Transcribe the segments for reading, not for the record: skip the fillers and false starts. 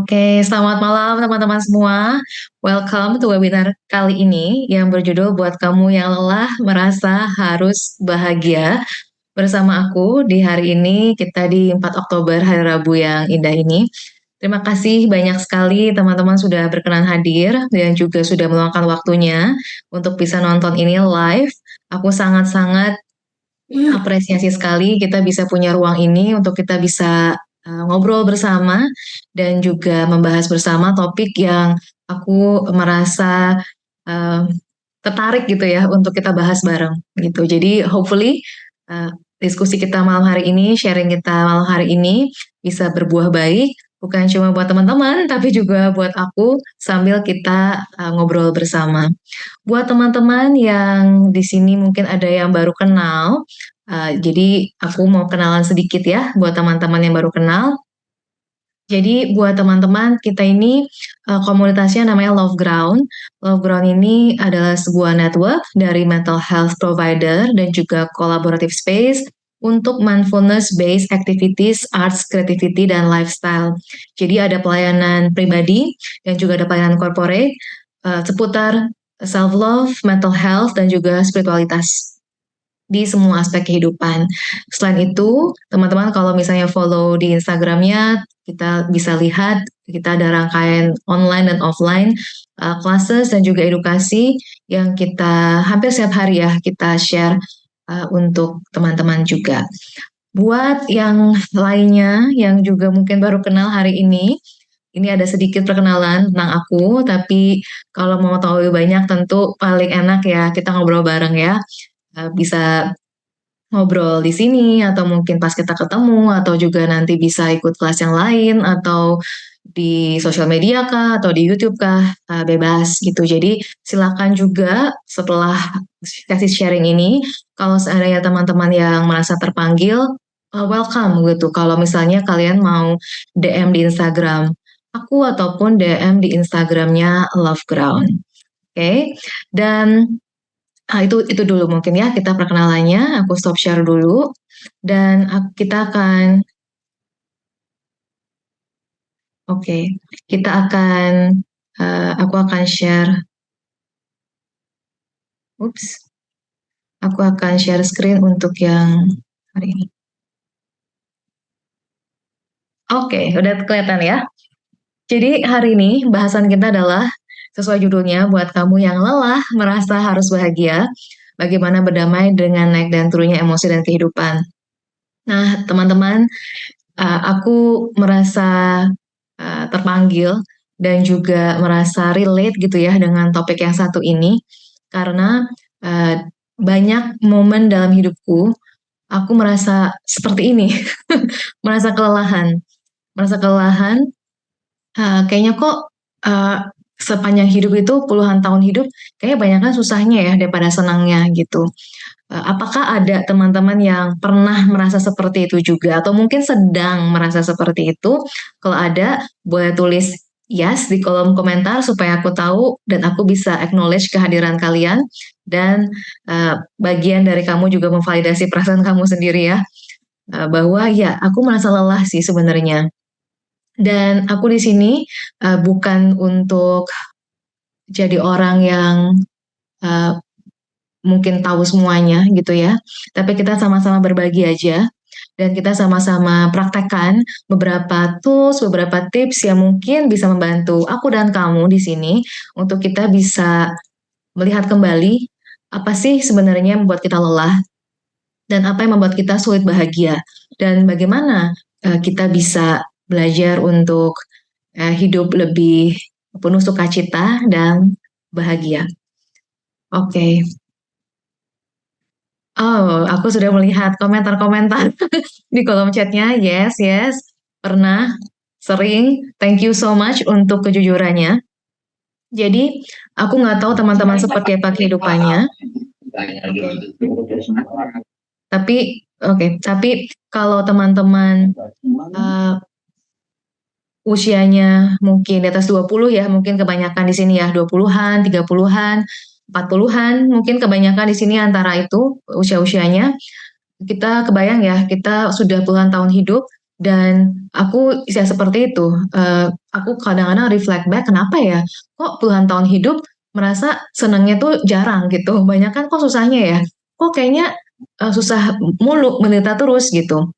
Oke, selamat malam teman-teman semua. Welcome to webinar kali ini yang berjudul Buat Kamu yang Lelah Merasa Harus Bahagia. Bersama aku di hari ini, kita di 4 Oktober, hari Rabu yang indah ini. Terima kasih banyak sekali teman-teman sudah berkenan hadir dan juga sudah meluangkan waktunya untuk bisa nonton ini live. Aku sangat-sangat apresiasi sekali kita bisa punya ruang ini untuk kita bisa ngobrol bersama dan juga membahas bersama topik yang aku merasa uh, tertarik gitu ya untuk kita bahas bareng gitu. Jadi hopefully diskusi kita malam hari ini, sharing kita malam hari ini bisa berbuah baik, bukan cuma buat teman-teman tapi juga buat aku sambil kita ngobrol bersama. Buat teman-teman yang di sini mungkin ada yang baru kenal, jadi aku mau kenalan sedikit ya buat teman-teman yang baru kenal. Jadi buat teman-teman kita ini komunitasnya namanya Love Ground. Love Ground ini adalah sebuah network dari mental health provider dan juga collaborative space untuk mindfulness based activities, arts, creativity, dan lifestyle. Jadi ada pelayanan pribadi dan juga ada pelayanan corporate seputar self love, mental health, dan juga spiritualitas di semua aspek kehidupan. Selain itu, teman-teman kalau misalnya follow di Instagramnya, kita bisa lihat kita ada rangkaian online dan offline classes dan juga edukasi yang kita hampir setiap hari ya kita share untuk teman-teman juga. Buat yang lainnya yang juga mungkin baru kenal hari ini ada sedikit perkenalan tentang aku, tapi kalau mau tahu lebih banyak tentu paling enak ya kita ngobrol bareng ya. Bisa ngobrol di sini atau mungkin pas kita ketemu atau juga nanti bisa ikut kelas yang lain atau di sosial media kah atau di YouTube kah, bebas gitu. Jadi silakan juga setelah kasih sharing ini kalau seandainya teman-teman yang merasa terpanggil, welcome gitu. Kalau misalnya kalian mau DM di Instagram aku ataupun DM di Instagramnya Love Ground. Oke. Dan itu dulu mungkin ya kita perkenalannya. Aku stop share dulu dan kita akan kita akan aku akan share. Aku akan share screen untuk yang hari ini. Oke, udah kelihatan ya. Jadi hari ini bahasan kita adalah sesuai judulnya buat kamu yang lelah merasa harus bahagia, bagaimana berdamai dengan naik dan turunnya emosi dan kehidupan. Nah, teman-teman, aku merasa terpanggil dan juga merasa relate gitu ya dengan topik yang satu ini karena banyak momen dalam hidupku aku merasa seperti ini, merasa kelelahan, kayaknya kok sepanjang hidup itu puluhan tahun hidup kayaknya banyak kan susahnya ya daripada senangnya gitu. Apakah ada teman-teman yang pernah merasa seperti itu juga atau mungkin sedang merasa seperti itu? Kalau ada, boleh tulis yes di kolom komentar supaya aku tahu dan aku bisa acknowledge kehadiran kalian dan bagian dari kamu juga memvalidasi perasaan kamu sendiri ya. Bahwa ya aku merasa lelah sih sebenarnya. Dan aku di sini bukan untuk jadi orang yang mungkin tahu semuanya gitu ya. Tapi kita sama-sama berbagi aja dan kita sama-sama praktekkan beberapa tools, beberapa tips yang mungkin bisa membantu aku dan kamu di sini untuk kita bisa melihat kembali apa sih sebenarnya yang membuat kita lelah dan apa yang membuat kita sulit bahagia dan bagaimana kita bisa belajar untuk hidup lebih penuh sukacita dan bahagia. Oke. Oh, aku sudah melihat komentar-komentar di kolom chatnya. Yes, yes. Pernah, sering. Thank you so much untuk kejujurannya. Jadi, aku nggak tahu teman-teman seperti apa kehidupannya. Tapi kalau teman-teman usianya mungkin di atas 20 ya, mungkin kebanyakan di sini ya 20-an, 30-an, 40-an, mungkin kebanyakan di sini antara itu usia-usianya. Kita kebayang ya, kita sudah puluhan tahun hidup Dan aku ya seperti itu. Aku kadang-kadang reflect back, kenapa ya? Kok puluhan tahun hidup merasa senangnya tuh jarang gitu. Banyak kan kok susahnya ya. Kok kayaknya susah mulu, menderita terus gitu.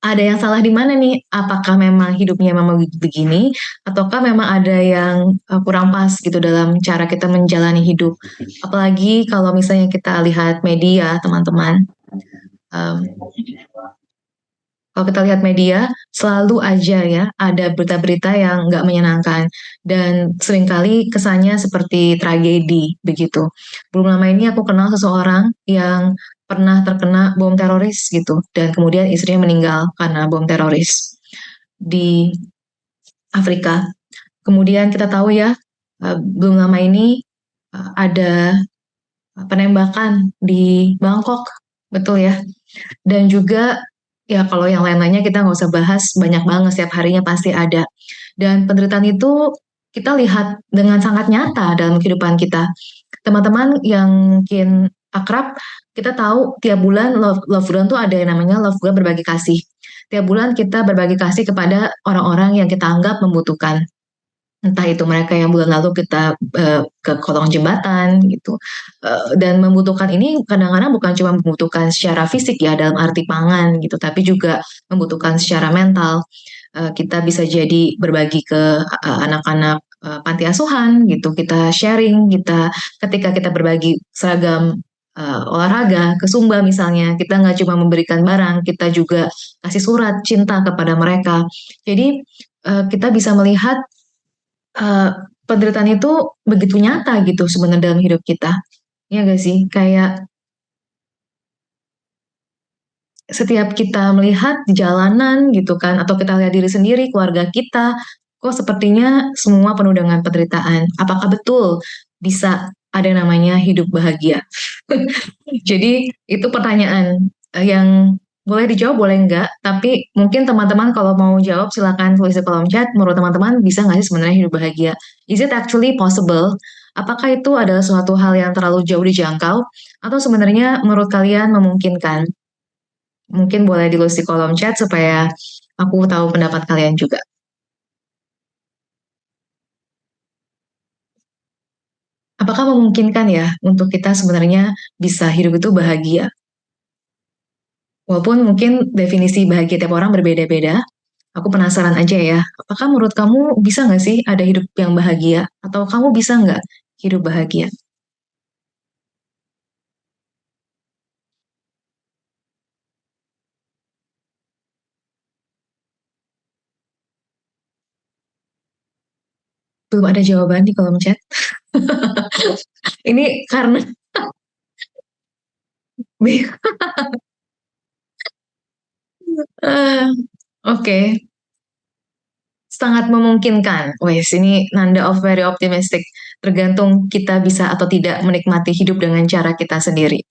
Ada yang salah di mana nih? Apakah memang hidupnya memang begini, ataukah memang ada yang kurang pas gitu dalam cara kita menjalani hidup? Apalagi kalau misalnya kita lihat media, teman-teman. Um, Kalau kita lihat media, selalu aja ya ada berita-berita yang nggak menyenangkan dan seringkali kesannya seperti tragedi begitu. Belum lama ini aku kenal seseorang yang pernah terkena bom teroris gitu dan kemudian istrinya meninggal karena bom teroris di Afrika. Kemudian kita tahu ya, belum lama ini ada penembakan di Bangkok, betul ya. Dan juga ya kalau yang lain-lainnya kita nggak usah bahas, banyak banget setiap harinya pasti ada. Dan penderitaan itu kita lihat dengan sangat nyata dalam kehidupan kita. Teman-teman yang mungkin akrab, kita tahu tiap bulan Love Bulan tuh ada yang namanya Love Bulan berbagi kasih. Tiap bulan kita berbagi kasih kepada orang-orang yang kita anggap membutuhkan. Entah itu mereka yang bulan lalu kita ke kolong jembatan gitu. Dan membutuhkan ini kadang-kadang bukan cuma membutuhkan secara fisik ya dalam arti pangan gitu, tapi juga membutuhkan secara mental. Kita bisa jadi berbagi ke anak-anak panti asuhan gitu, kita sharing, kita ketika kita berbagi seragam olahraga ke Sumba misalnya, kita nggak cuma memberikan barang, kita juga kasih surat cinta kepada mereka. Jadi kita bisa melihat Eee, penderitaan itu begitu nyata gitu sebenarnya dalam hidup kita. Iya nggak sih? Kayak setiap kita melihat di jalanan gitu kan, atau kita lihat diri sendiri, keluarga kita, kok sepertinya semua penuh dengan penderitaan. Apakah betul bisa ada yang namanya hidup bahagia? Jadi itu pertanyaan yang boleh dijawab, boleh enggak. Tapi mungkin teman-teman kalau mau jawab silakan tulis di kolom chat. Menurut teman-teman bisa nggak sih sebenarnya hidup bahagia? Is it actually possible? Apakah itu adalah suatu hal yang terlalu jauh dijangkau? Atau sebenarnya menurut kalian memungkinkan? Mungkin boleh ditulis di kolom chat supaya aku tahu pendapat kalian juga. Apakah memungkinkan ya untuk kita sebenarnya bisa hidup itu bahagia? Walaupun mungkin definisi bahagia tiap orang berbeda-beda, aku penasaran aja ya, apakah menurut kamu bisa nggak sih ada hidup yang bahagia? Atau kamu bisa nggak hidup bahagia? Belum ada jawaban di kolom chat. Ini karena, eh, oke, sangat memungkinkan. Wes, ini nanda of very optimistic. Tergantung kita bisa atau tidak menikmati hidup dengan cara kita sendiri.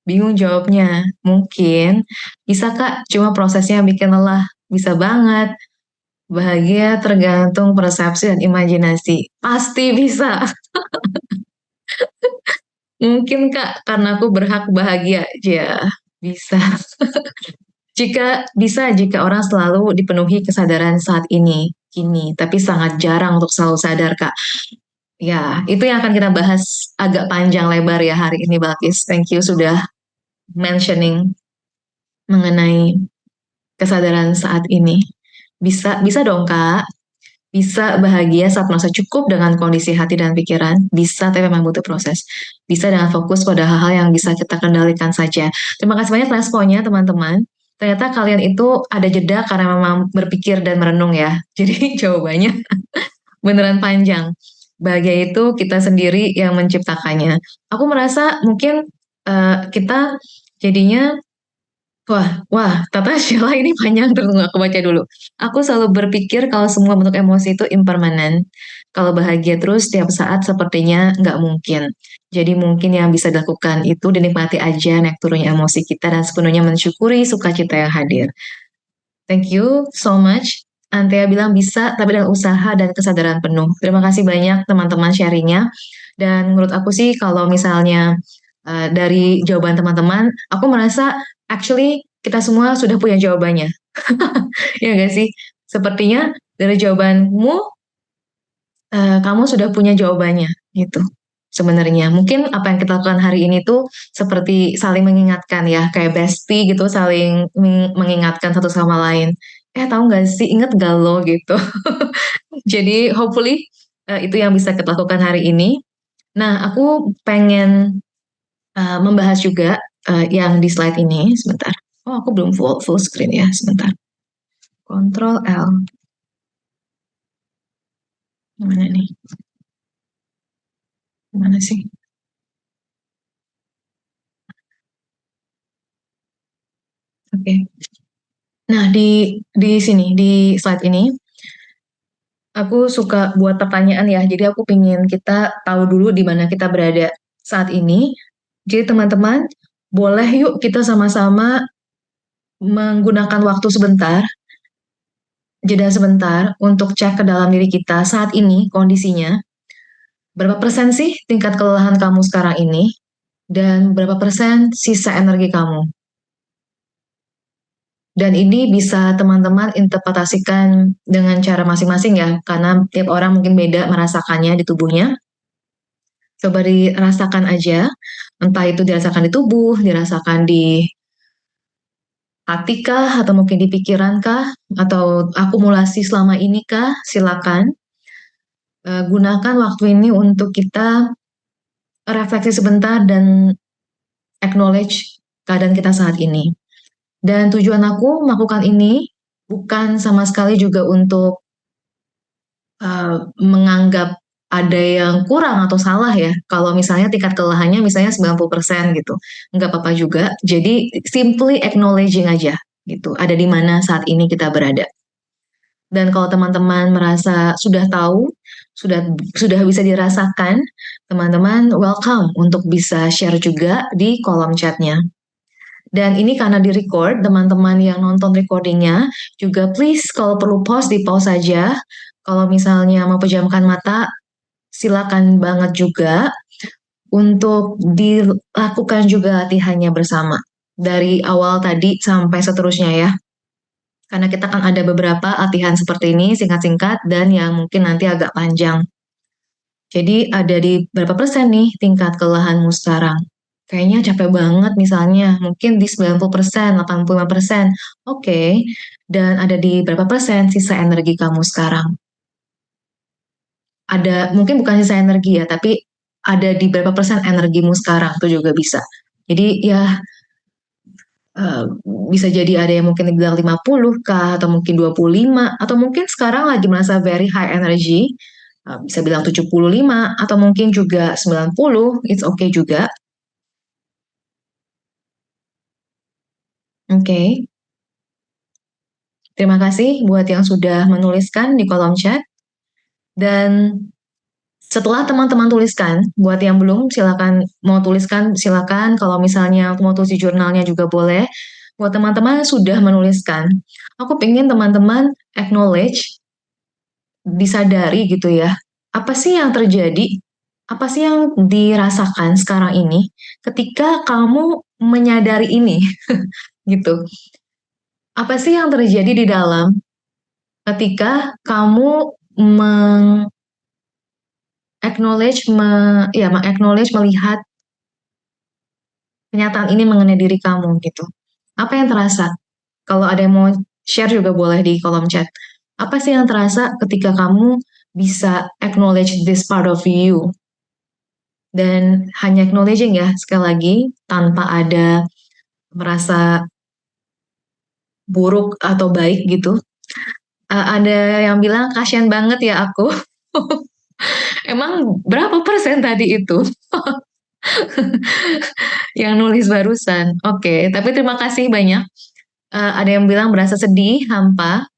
Bingung jawabnya. Mungkin bisa Kak, cuma prosesnya bikin lelah. Bisa banget. Bahagia tergantung persepsi dan imajinasi. Pasti bisa. Mungkin Kak, karena aku berhak bahagia. Ya, bisa. Jika orang selalu dipenuhi kesadaran saat ini, kini, tapi sangat jarang untuk selalu sadar, Kak. Ya, itu yang akan kita bahas agak panjang lebar ya hari ini, Balkis. Thank you sudah mentioning mengenai kesadaran saat ini. Bisa, bisa dong, Kak. Bisa bahagia saat merasa cukup dengan kondisi hati dan pikiran. Bisa, tapi memang butuh proses. Bisa dengan fokus pada hal-hal yang bisa kita kendalikan saja. Terima kasih banyak responnya, teman-teman. Ternyata kalian itu ada jeda karena memang berpikir dan merenung ya. Jadi jawabannya beneran panjang. Bahagia itu kita sendiri yang menciptakannya. Aku merasa mungkin kita jadinya wah, Tata Sheila ini panjang, tunggu aku baca dulu. Aku selalu berpikir kalau semua bentuk emosi itu impermanen. Kalau bahagia terus setiap saat sepertinya nggak mungkin. Jadi mungkin yang bisa dilakukan itu dinikmati aja naik turunnya emosi kita dan sepenuhnya mensyukuri sukacita yang hadir. Thank you so much. Antea bilang bisa, tapi dengan usaha dan kesadaran penuh. Terima kasih banyak teman-teman sharingnya. Dan menurut aku sih kalau misalnya dari jawaban teman-teman, aku merasa actually kita semua sudah punya jawabannya. Ya nggak sih? Sepertinya dari jawabanmu, kamu sudah punya jawabannya, gitu. Sebenarnya, mungkin apa yang kita lakukan hari ini tuh seperti saling mengingatkan ya, kayak bestie gitu, saling mengingatkan satu sama lain. Tahu nggak sih, inget gak lo gitu. Jadi hopefully itu yang bisa kita lakukan hari ini. Nah, aku pengen membahas juga yang di slide ini. Sebentar. Oh, aku belum full screen ya. Sebentar. Control L. Mana nih? Mana sih? Oke. Nah, di sini, di slide ini, aku suka buat pertanyaan ya. Jadi aku pingin kita tahu dulu di mana kita berada saat ini. Jadi teman-teman, boleh yuk kita sama-sama menggunakan waktu sebentar, jeda sebentar untuk cek ke dalam diri kita saat ini kondisinya. Berapa persen sih tingkat kelelahan kamu sekarang ini? Dan berapa persen sisa energi kamu? Dan ini bisa teman-teman interpretasikan dengan cara masing-masing ya, karena tiap orang mungkin beda merasakannya di tubuhnya. Coba dirasakan aja, entah itu dirasakan di tubuh, dirasakan di hati kah, atau mungkin di pikiran kah, atau akumulasi selama ini kah, silakan. Gunakan waktu ini untuk kita refleksi sebentar dan acknowledge keadaan kita saat ini. Dan tujuan aku melakukan ini bukan sama sekali juga untuk menganggap ada yang kurang atau salah ya. Kalau misalnya tingkat kelelahannya misalnya 90% gitu. Nggak apa-apa juga. Jadi simply acknowledging aja gitu. Ada di mana saat ini kita berada. Dan kalau teman-teman merasa sudah tahu, sudah bisa dirasakan, teman-teman welcome untuk bisa share juga di kolom chatnya. Dan ini karena di record, teman-teman yang nonton recordingnya juga please kalau perlu pause di pause saja. Kalau misalnya mau pejamkan mata, silakan banget juga untuk dilakukan juga latihannya bersama. Dari awal tadi sampai seterusnya ya. Karena kita kan ada beberapa latihan seperti ini, singkat-singkat, dan yang mungkin nanti agak panjang. Jadi ada di berapa persen nih tingkat kelelahanmu sekarang? Kayaknya capek banget misalnya, mungkin di 90%, 85%. Oke, dan ada di berapa persen sisa energi kamu sekarang? Ada, mungkin bukan sisa energi ya, tapi ada di berapa persen energimu sekarang, itu juga bisa. Jadi ya eh, bisa jadi ada yang mungkin dibilang 50 kah, atau mungkin 25, atau mungkin sekarang lagi merasa very high energy, bisa bilang 75, atau mungkin juga 90, it's okay juga. Oke, terima kasih buat yang sudah menuliskan di kolom chat. Dan setelah teman-teman tuliskan, buat yang belum silakan mau tuliskan silakan. Kalau misalnya mau tulis di jurnalnya juga boleh. Buat teman-teman sudah menuliskan, aku pengen teman-teman acknowledge, disadari gitu ya. Apa sih yang terjadi? Apa sih yang dirasakan sekarang ini ketika kamu menyadari ini gitu. Apa sih yang terjadi di dalam ketika kamu acknowledge acknowledge melihat kenyataan ini mengenai diri kamu gitu. Apa yang terasa? Kalau ada yang mau share juga boleh di kolom chat. Apa sih yang terasa ketika kamu bisa acknowledge this part of you? Dan hanya acknowledging ya, sekali lagi, tanpa ada merasa buruk atau baik gitu. Ada yang bilang, kasian banget ya aku. Emang berapa persen tadi itu? Yang nulis barusan. Oke, tapi terima kasih banyak. Ada yang bilang berasa sedih, hampa.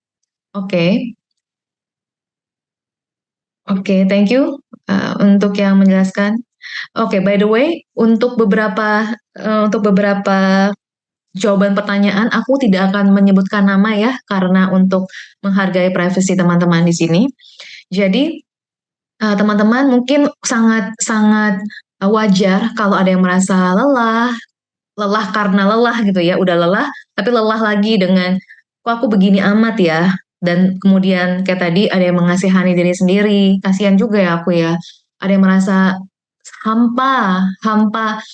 Oke, oke, thank you untuk yang menjelaskan. Oke, by the way, untuk beberapa jawaban pertanyaan, aku tidak akan menyebutkan nama ya, karena untuk menghargai privasi teman-teman di sini. Jadi, teman-teman mungkin sangat sangat wajar kalau ada yang merasa lelah, lelah karena lelah gitu ya, udah lelah, tapi lelah lagi dengan kok aku begini amat ya? Dan kemudian kayak tadi ada yang mengasihani diri sendiri, kasihan juga ya aku ya. Ada yang merasa hampa, hampa,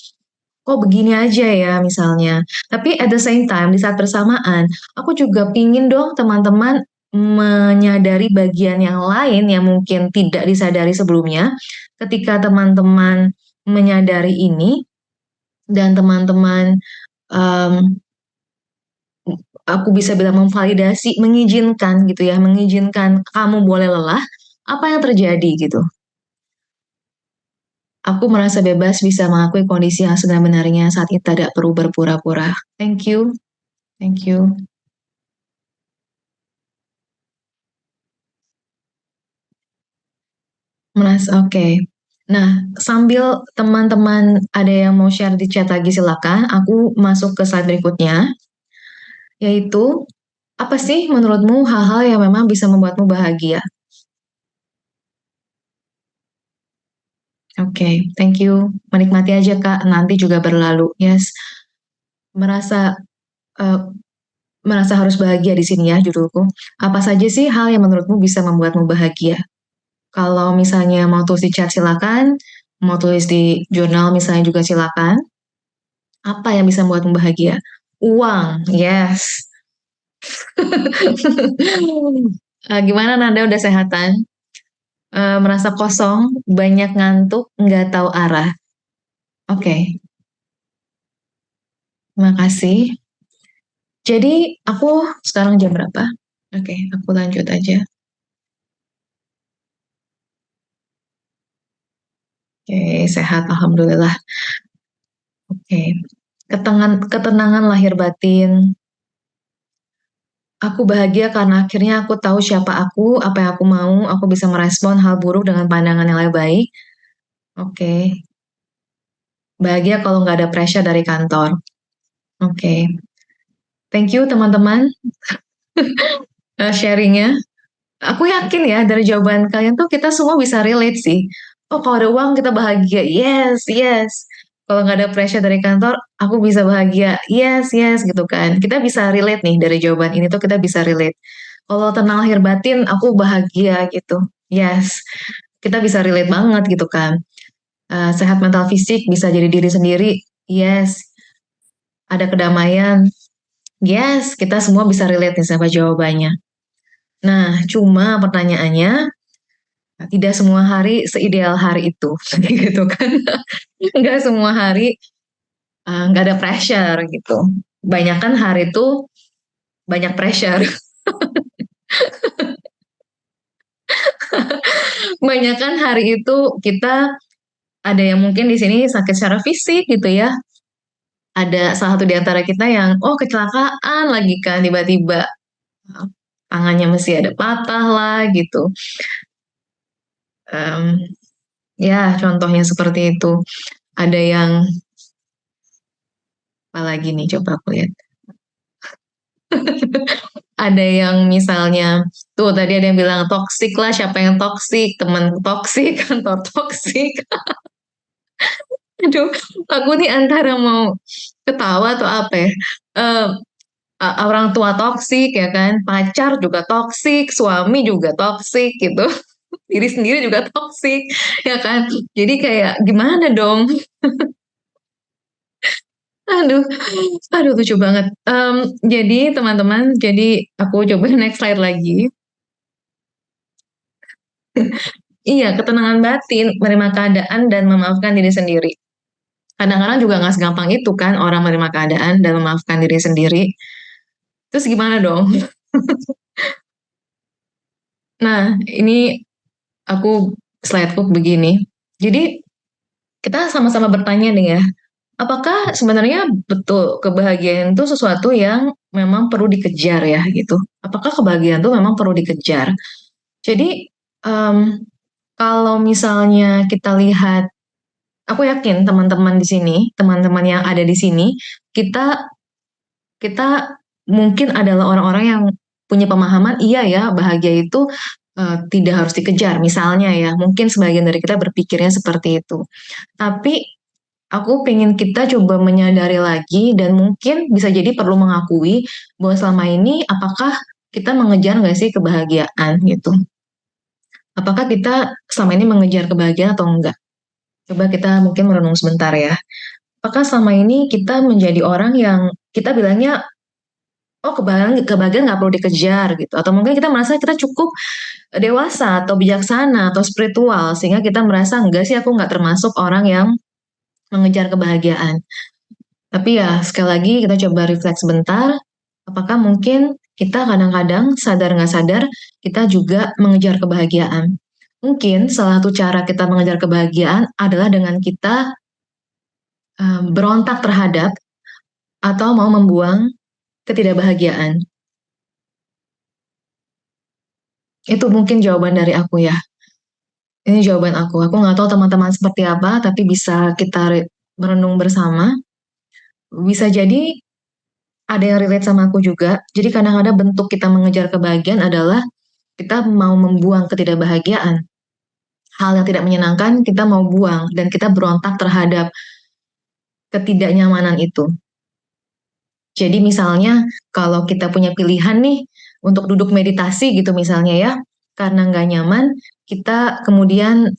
kok begini aja ya misalnya. Tapi at the same time, di saat bersamaan, aku juga pingin dong teman-teman menyadari bagian yang lain yang mungkin tidak disadari sebelumnya. Ketika teman-teman menyadari ini, dan teman-teman em, aku bisa bilang memvalidasi, mengizinkan gitu ya, mengizinkan kamu boleh lelah, apa yang terjadi gitu? Aku merasa bebas bisa mengakui kondisi yang sebenarnya saat itu tidak perlu berpura-pura. Thank you, thank you. Merasa oke. Okay. Nah, sambil teman-teman ada yang mau share di chat lagi silakan. Aku masuk ke slide berikutnya, yaitu apa sih menurutmu hal-hal yang memang bisa membuatmu bahagia? Oke, okay, thank you. Menikmati aja Kak, nanti juga berlalu. Yes, merasa eh, merasa harus bahagia di sini ya judulku. Apa saja sih hal yang menurutmu bisa membuatmu bahagia? Kalau misalnya mau tulis di chat silakan, mau tulis di jurnal misalnya juga silakan. Apa yang bisa membuatmu bahagia? Uang, yes. Gimana Nanda udah sehatan? Merasa kosong, banyak ngantuk, nggak tahu arah. Oke, okay, terima kasih. Jadi aku sekarang jam berapa? Oke, okay, aku lanjut aja. Oke, okay, sehat, alhamdulillah. Oke, okay. Ketenangan lahir batin. Aku bahagia karena akhirnya aku tahu siapa aku, apa yang aku bisa merespon hal buruk dengan pandangan yang lebih baik. Oke, okay. Bahagia kalau nggak ada pressure dari kantor. Oke, okay. Thank you teman-teman sharingnya. Aku yakin ya dari jawaban kalian tuh kita semua bisa relate sih. Oh kalau ada uang kita bahagia, yes, yes. Kalau nggak ada pressure dari kantor, aku bisa bahagia, yes, yes gitu kan. Kita bisa relate nih dari jawaban ini tuh kita bisa relate. Kalau tenang lahir batin, aku bahagia gitu, yes. Kita bisa relate banget gitu kan. Sehat mental fisik, bisa jadi diri sendiri, yes. Ada kedamaian, yes. Kita semua bisa relate nih sama jawabannya. Nah, cuma pertanyaannya, tidak semua hari seideal hari itu, gitu kan? Nggak semua hari nggak ada pressure gitu. Banyakan hari itu banyak pressure. Banyakan hari itu kita ada yang mungkin di sini sakit secara fisik gitu ya. Ada salah satu di antara kita yang kecelakaan lagi kan tiba-tiba tangannya mesti ada patah lah gitu. Em, ya contohnya seperti itu. Ada yang apa lagi nih coba aku lihat. Ada yang misalnya tuh tadi ada yang bilang toksik lah, siapa yang toksik, teman toksik, kantor toksik. Aduh, aku nih antara mau ketawa atau apa ya. Eh, Orang tua toksik ya kan, pacar juga toksik, suami juga toksik gitu. Diri sendiri juga toksik ya kan. Jadi kayak gimana dong? Aduh, aduh lucu banget. Jadi teman-teman, jadi aku coba next slide lagi. Iya, ketenangan batin, menerima keadaan dan memaafkan diri sendiri. Kadang-kadang juga nggak segampang itu kan orang menerima keadaan dan memaafkan diri sendiri. Terus gimana dong? Nah, ini aku slideku begini. Jadi kita sama-sama bertanya nih ya, apakah sebenarnya betul kebahagiaan itu sesuatu yang memang perlu dikejar ya gitu? Apakah kebahagiaan itu memang perlu dikejar? Jadi em, kalau misalnya kita lihat, aku yakin teman-teman di sini, teman-teman yang ada di sini, kita kita mungkin adalah orang-orang yang punya pemahaman, iya ya, bahagia itu tidak harus dikejar. Misalnya ya, mungkin sebagian dari kita berpikirnya seperti itu. Tapi Aku pengen kita coba menyadari lagi dan mungkin bisa jadi perlu mengakui bahwa selama ini apakah kita mengejar nggak sih kebahagiaan gitu. Apakah kita selama ini mengejar kebahagiaan atau enggak? Coba kita mungkin merenung sebentar ya. Apakah selama ini kita menjadi orang yang kita bilangnya, oh kebahagiaan nggak perlu dikejar gitu. Atau mungkin kita merasa kita cukup dewasa atau bijaksana atau spiritual sehingga kita merasa enggak sih aku nggak termasuk orang yang mengejar kebahagiaan. Tapi ya sekali lagi kita coba refleks sebentar. Apakah mungkin kita kadang-kadang sadar nggak sadar kita juga mengejar kebahagiaan. Mungkin salah satu cara kita mengejar kebahagiaan adalah dengan kita berontak terhadap atau mau membuang ketidakbahagiaan. Itu mungkin jawaban dari aku ya. Ini jawaban aku. Aku nggak tahu teman-teman seperti apa, tapi bisa kita merenung bersama. Bisa jadi ada yang relate sama aku juga. Jadi kadang-kadang bentuk kita mengejar kebahagiaan adalah kita mau membuang ketidakbahagiaan. Hal yang tidak menyenangkan kita mau buang dan kita berontak terhadap ketidaknyamanan itu. Jadi misalnya kalau kita punya pilihan nih untuk duduk meditasi gitu misalnya ya, karena nggak nyaman, kita kemudian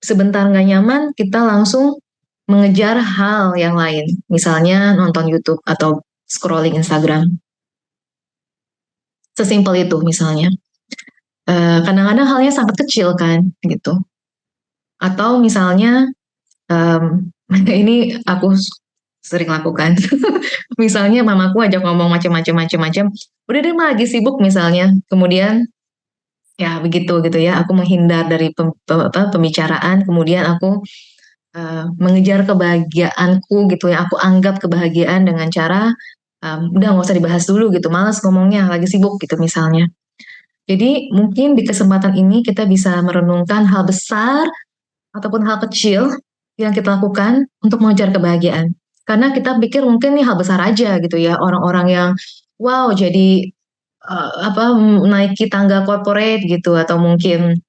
sebentar nggak nyaman, kita langsung mengejar hal yang lain. Misalnya nonton YouTube atau scrolling Instagram. Sesimpel itu misalnya. Kadang-kadang halnya sangat kecil kan gitu. Atau misalnya ini aku sering lakukan. Misalnya mamaku ajak ngomong macam-macam, udah deh mah lagi sibuk misalnya. Kemudian ya begitu gitu ya. Aku menghindar dari pembicaraan. Kemudian aku mengejar kebahagiaanku gitu ya. Aku anggap kebahagiaan dengan cara udah nggak usah dibahas dulu gitu. Malas ngomongnya, lagi sibuk gitu misalnya. Jadi mungkin di kesempatan ini kita bisa merenungkan hal besar ataupun hal kecil yang kita lakukan untuk mengejar kebahagiaan. Karena kita pikir mungkin ini hal besar aja gitu ya, orang-orang yang wow jadi menaiki tangga corporate gitu atau mungkin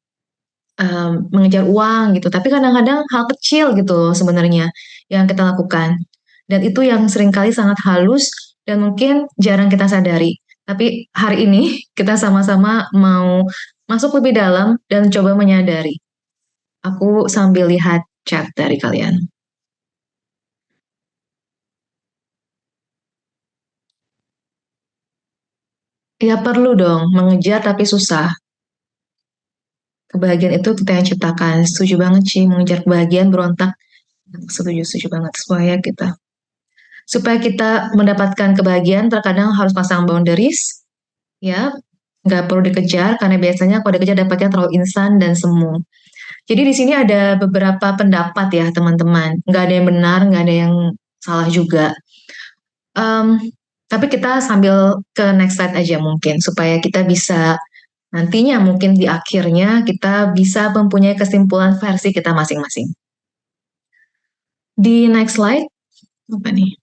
mengejar uang gitu. Tapi kadang-kadang hal kecil gitu loh sebenarnya yang kita lakukan. Dan itu yang seringkali sangat halus dan mungkin jarang kita sadari. Tapi hari ini kita sama-sama mau masuk lebih dalam dan coba menyadari. Aku sambil lihat chat dari kalian. Ya perlu dong, mengejar tapi susah. Kebahagiaan itu kita yang ciptakan. Setuju banget sih, mengejar kebahagiaan berontak. Setuju, setuju banget. Supaya kita mendapatkan kebahagiaan, terkadang harus pasang boundaries, ya. Nggak perlu dikejar, karena biasanya kalau dikejar dapatnya terlalu instan dan semu. Jadi di sini ada beberapa pendapat ya teman-teman. Nggak ada yang benar, nggak ada yang salah juga. Em, tapi kita sambil ke next slide aja mungkin supaya kita bisa nantinya mungkin di akhirnya kita bisa mempunyai kesimpulan versi kita masing-masing. Di next slide apa nih?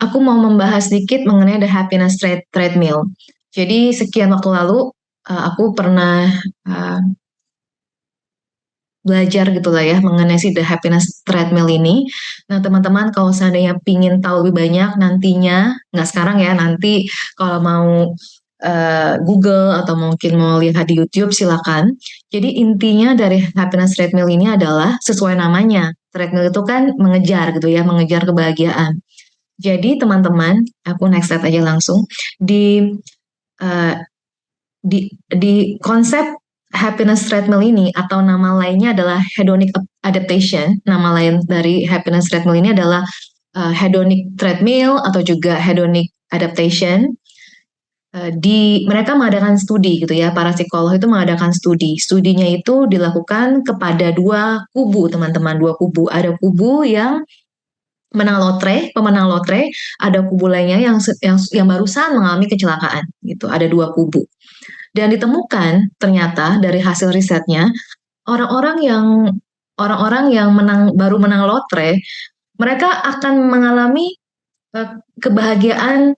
Aku mau membahas sedikit mengenai the happiness treadmill. Jadi sekian waktu lalu aku pernah uh, belajar gitulah ya mengenai si The Happiness Treadmill ini. Nah teman-teman kalau seandainya pingin tahu lebih banyak nantinya, nggak sekarang ya, nanti kalau mau Google atau mungkin mau lihat di YouTube silakan. Jadi intinya dari Happiness Treadmill ini adalah sesuai namanya. Treadmill itu kan mengejar gitu ya, mengejar kebahagiaan. Jadi teman-teman, aku next slide aja langsung. Uh, di konsep happiness treadmill ini atau nama lainnya adalah hedonic adaptation. Nama lain dari happiness treadmill ini adalah hedonic treadmill atau juga hedonic adaptation. Mereka mengadakan studi gitu ya, para psikolog itu mengadakan studi. Studinya itu dilakukan kepada dua kubu, teman-teman, dua kubu. Ada kubu yang menang lotre, pemenang lotre, ada kubu lainnya yang barusan mengalami kecelakaan gitu. Ada dua kubu. Dan ditemukan ternyata dari hasil risetnya orang-orang yang baru menang lotre, mereka akan mengalami kebahagiaan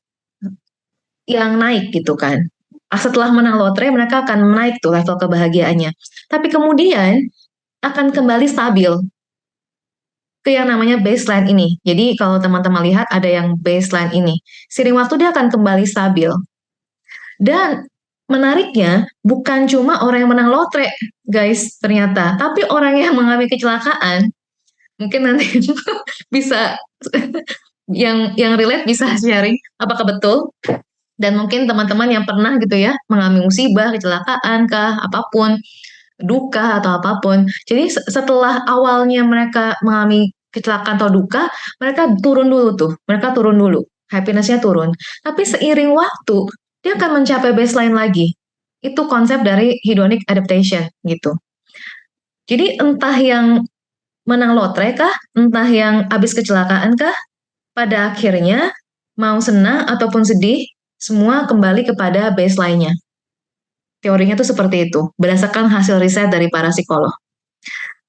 yang naik gitu kan. Setelah menang lotre mereka akan naik tuh level kebahagiaannya. Tapi kemudian akan kembali stabil. ke yang namanya baseline ini. Jadi kalau teman-teman lihat ada yang baseline ini. Seiring waktu dia akan kembali stabil. Dan menariknya bukan cuma orang yang menang lotre, guys, ternyata. Tapi orang yang mengalami kecelakaan, mungkin nanti bisa yang relate bisa sharing apakah betul. Dan mungkin teman-teman yang pernah gitu ya mengalami musibah, kecelakaan kah, apapun, duka atau apapun. Jadi setelah awalnya mereka mengalami kecelakaan atau duka, mereka turun dulu tuh. Mereka turun dulu. Happiness-nya turun. Tapi seiring waktu, dia akan mencapai baseline lagi. Itu konsep dari hedonic adaptation gitu. Jadi entah yang menang lotre kah, entah yang habis kecelakaan kah, pada akhirnya mau senang ataupun sedih, semua kembali kepada baseline-nya. Teorinya tuh seperti itu, berdasarkan hasil riset dari para psikolog.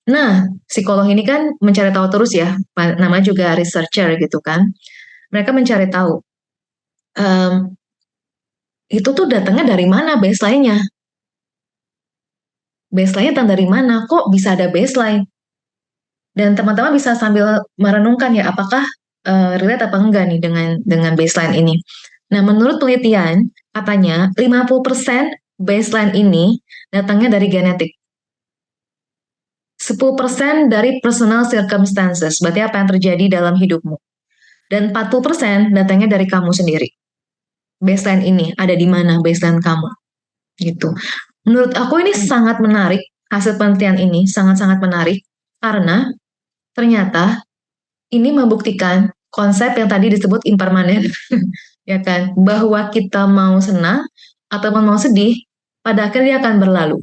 Nah, psikolog ini kan mencari tahu terus ya, namanya juga researcher gitu kan. Mereka mencari tahu, um, itu tuh datangnya dari mana baseline-nya? Baseline-nya datang dari mana? Kok bisa ada baseline? Dan teman-teman bisa sambil merenungkan ya, apakah relate apa enggak nih dengan baseline ini. Nah, menurut penelitian, katanya 50% baseline ini datangnya dari genetik. 10% dari personal circumstances, berarti apa yang terjadi dalam hidupmu. Dan 40% datangnya dari kamu sendiri. Baseline ini ada di mana baseline kamu? Gitu. Menurut aku ini sangat menarik, hasil penelitian ini sangat-sangat menarik, karena ternyata ini membuktikan konsep yang tadi disebut impermanen, ya kan? Bahwa kita mau senang ataupun mau sedih, pada akhirnya dia akan berlalu.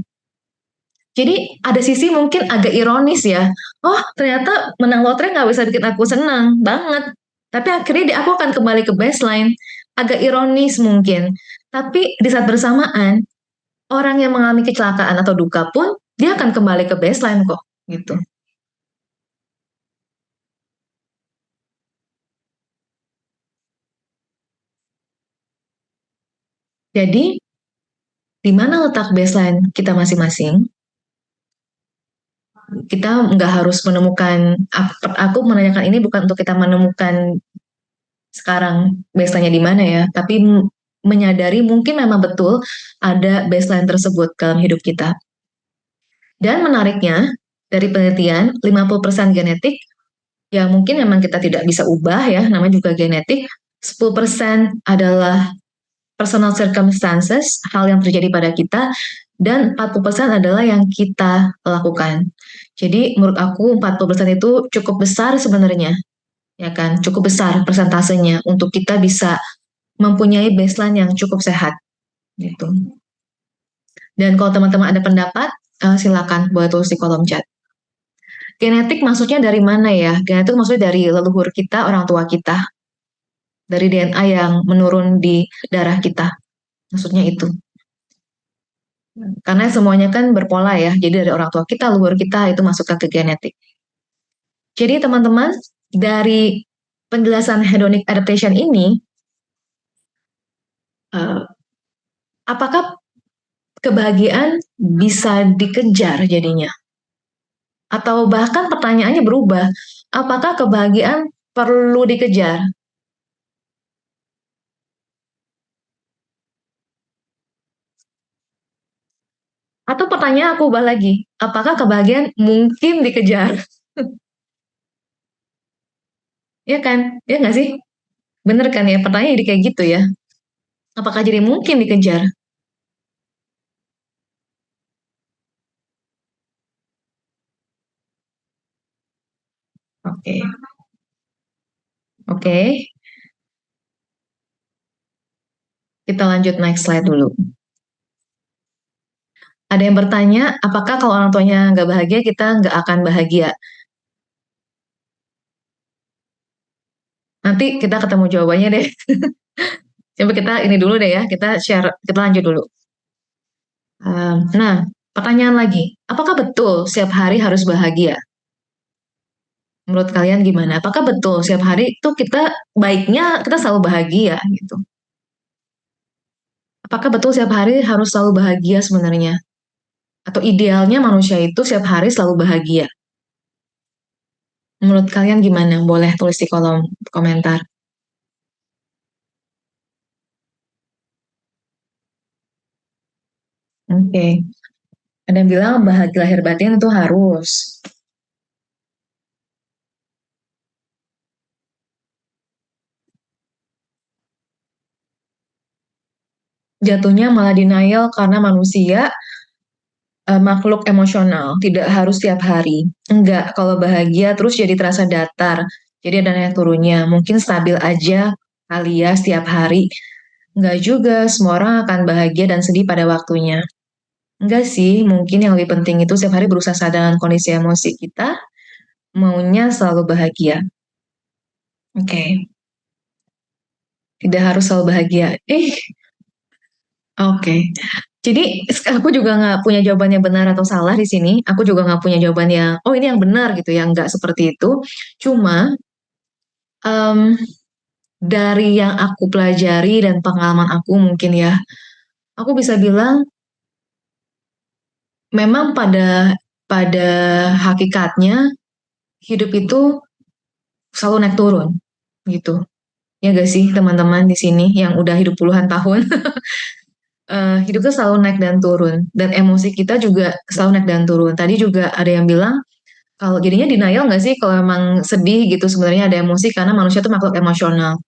Jadi ada sisi mungkin agak ironis ya. Oh ternyata menang lotre nggak bisa bikin aku senang banget. Tapi akhirnya aku akan kembali ke baseline. Agak ironis mungkin. Tapi di saat bersamaan, orang yang mengalami kecelakaan atau duka pun, dia akan kembali ke baseline kok. Gitu. Jadi, di mana letak baseline kita masing-masing? Kita nggak harus menemukan, aku menanyakan ini bukan untuk kita menemukan sekarang baseline-nya di mana ya, tapi menyadari mungkin memang betul ada baseline tersebut dalam hidup kita. Dan menariknya, dari penelitian, 50% genetik, yang mungkin memang kita tidak bisa ubah ya, namanya juga genetik, 10% adalah personal circumstances, hal yang terjadi pada kita, dan 40% adalah yang kita lakukan. Jadi menurut aku 40% itu cukup besar sebenarnya, ya kan? Cukup besar persentasenya untuk kita bisa mempunyai baseline yang cukup sehat, gitu. Dan kalau teman-teman ada pendapat, silakan boleh tulis di kolom chat. Genetik maksudnya dari mana ya? Genetik maksudnya dari leluhur kita, orang tua kita, dari DNA yang menurun di darah kita. Maksudnya itu. Karena semuanya kan berpola ya, jadi dari orang tua kita, leluhur kita itu masuk ke genetik. Jadi teman-teman, dari penjelasan hedonic adaptation ini, apakah kebahagiaan bisa dikejar jadinya? Atau bahkan pertanyaannya berubah, apakah kebahagiaan perlu dikejar? Atau pertanyaan aku ubah lagi, apakah kebahagiaan mungkin dikejar? Ya kan? Ya nggak sih? Bener kan ya? Pertanyaan jadi kayak gitu ya. Apakah jadi mungkin dikejar? Oke, oke. Kita lanjut next slide dulu. Ada yang bertanya, apakah kalau orang tuanya nggak bahagia, kita nggak akan bahagia? Nanti kita ketemu jawabannya deh. Coba kita ini dulu deh ya, kita share, kita lanjut dulu. Nah, pertanyaan lagi, apakah betul setiap hari harus bahagia? Menurut kalian gimana? Apakah betul setiap hari itu kita baiknya kita selalu bahagia gitu? Apakah betul setiap hari harus selalu bahagia sebenarnya? Atau idealnya manusia itu setiap hari selalu bahagia? Menurut kalian gimana? Boleh tulis di kolom komentar. Oke. Ada yang bilang bahagia lahir batin itu harus. Jatuhnya malah denial karena manusia makhluk emosional, tidak harus tiap hari. Enggak, kalau bahagia terus jadi terasa datar. Jadi ada naik turunnya. Mungkin stabil aja kali ya setiap hari. Enggak juga, semua orang akan bahagia dan sedih pada waktunya. Enggak sih, mungkin yang lebih penting itu setiap hari berusaha sadar dengan kondisi emosi kita, maunya selalu bahagia. Oke, tidak harus selalu bahagia. Oke. Jadi aku juga nggak punya jawaban yang benar atau salah di sini. Aku juga nggak punya jawaban yang, oh ini yang benar gitu, yang nggak seperti itu. Cuma em, dari yang aku pelajari dan pengalaman aku mungkin ya, aku bisa bilang memang pada pada hakikatnya hidup itu selalu naik turun gitu. Ya gak sih teman-teman di sini yang udah hidup puluhan tahun. Hidup tuh selalu naik dan turun dan emosi kita juga selalu naik dan turun. Tadi juga ada yang bilang kalau jadinya denial nggak sih kalau emang sedih gitu sebenarnya ada emosi karena manusia tuh makhluk emosional.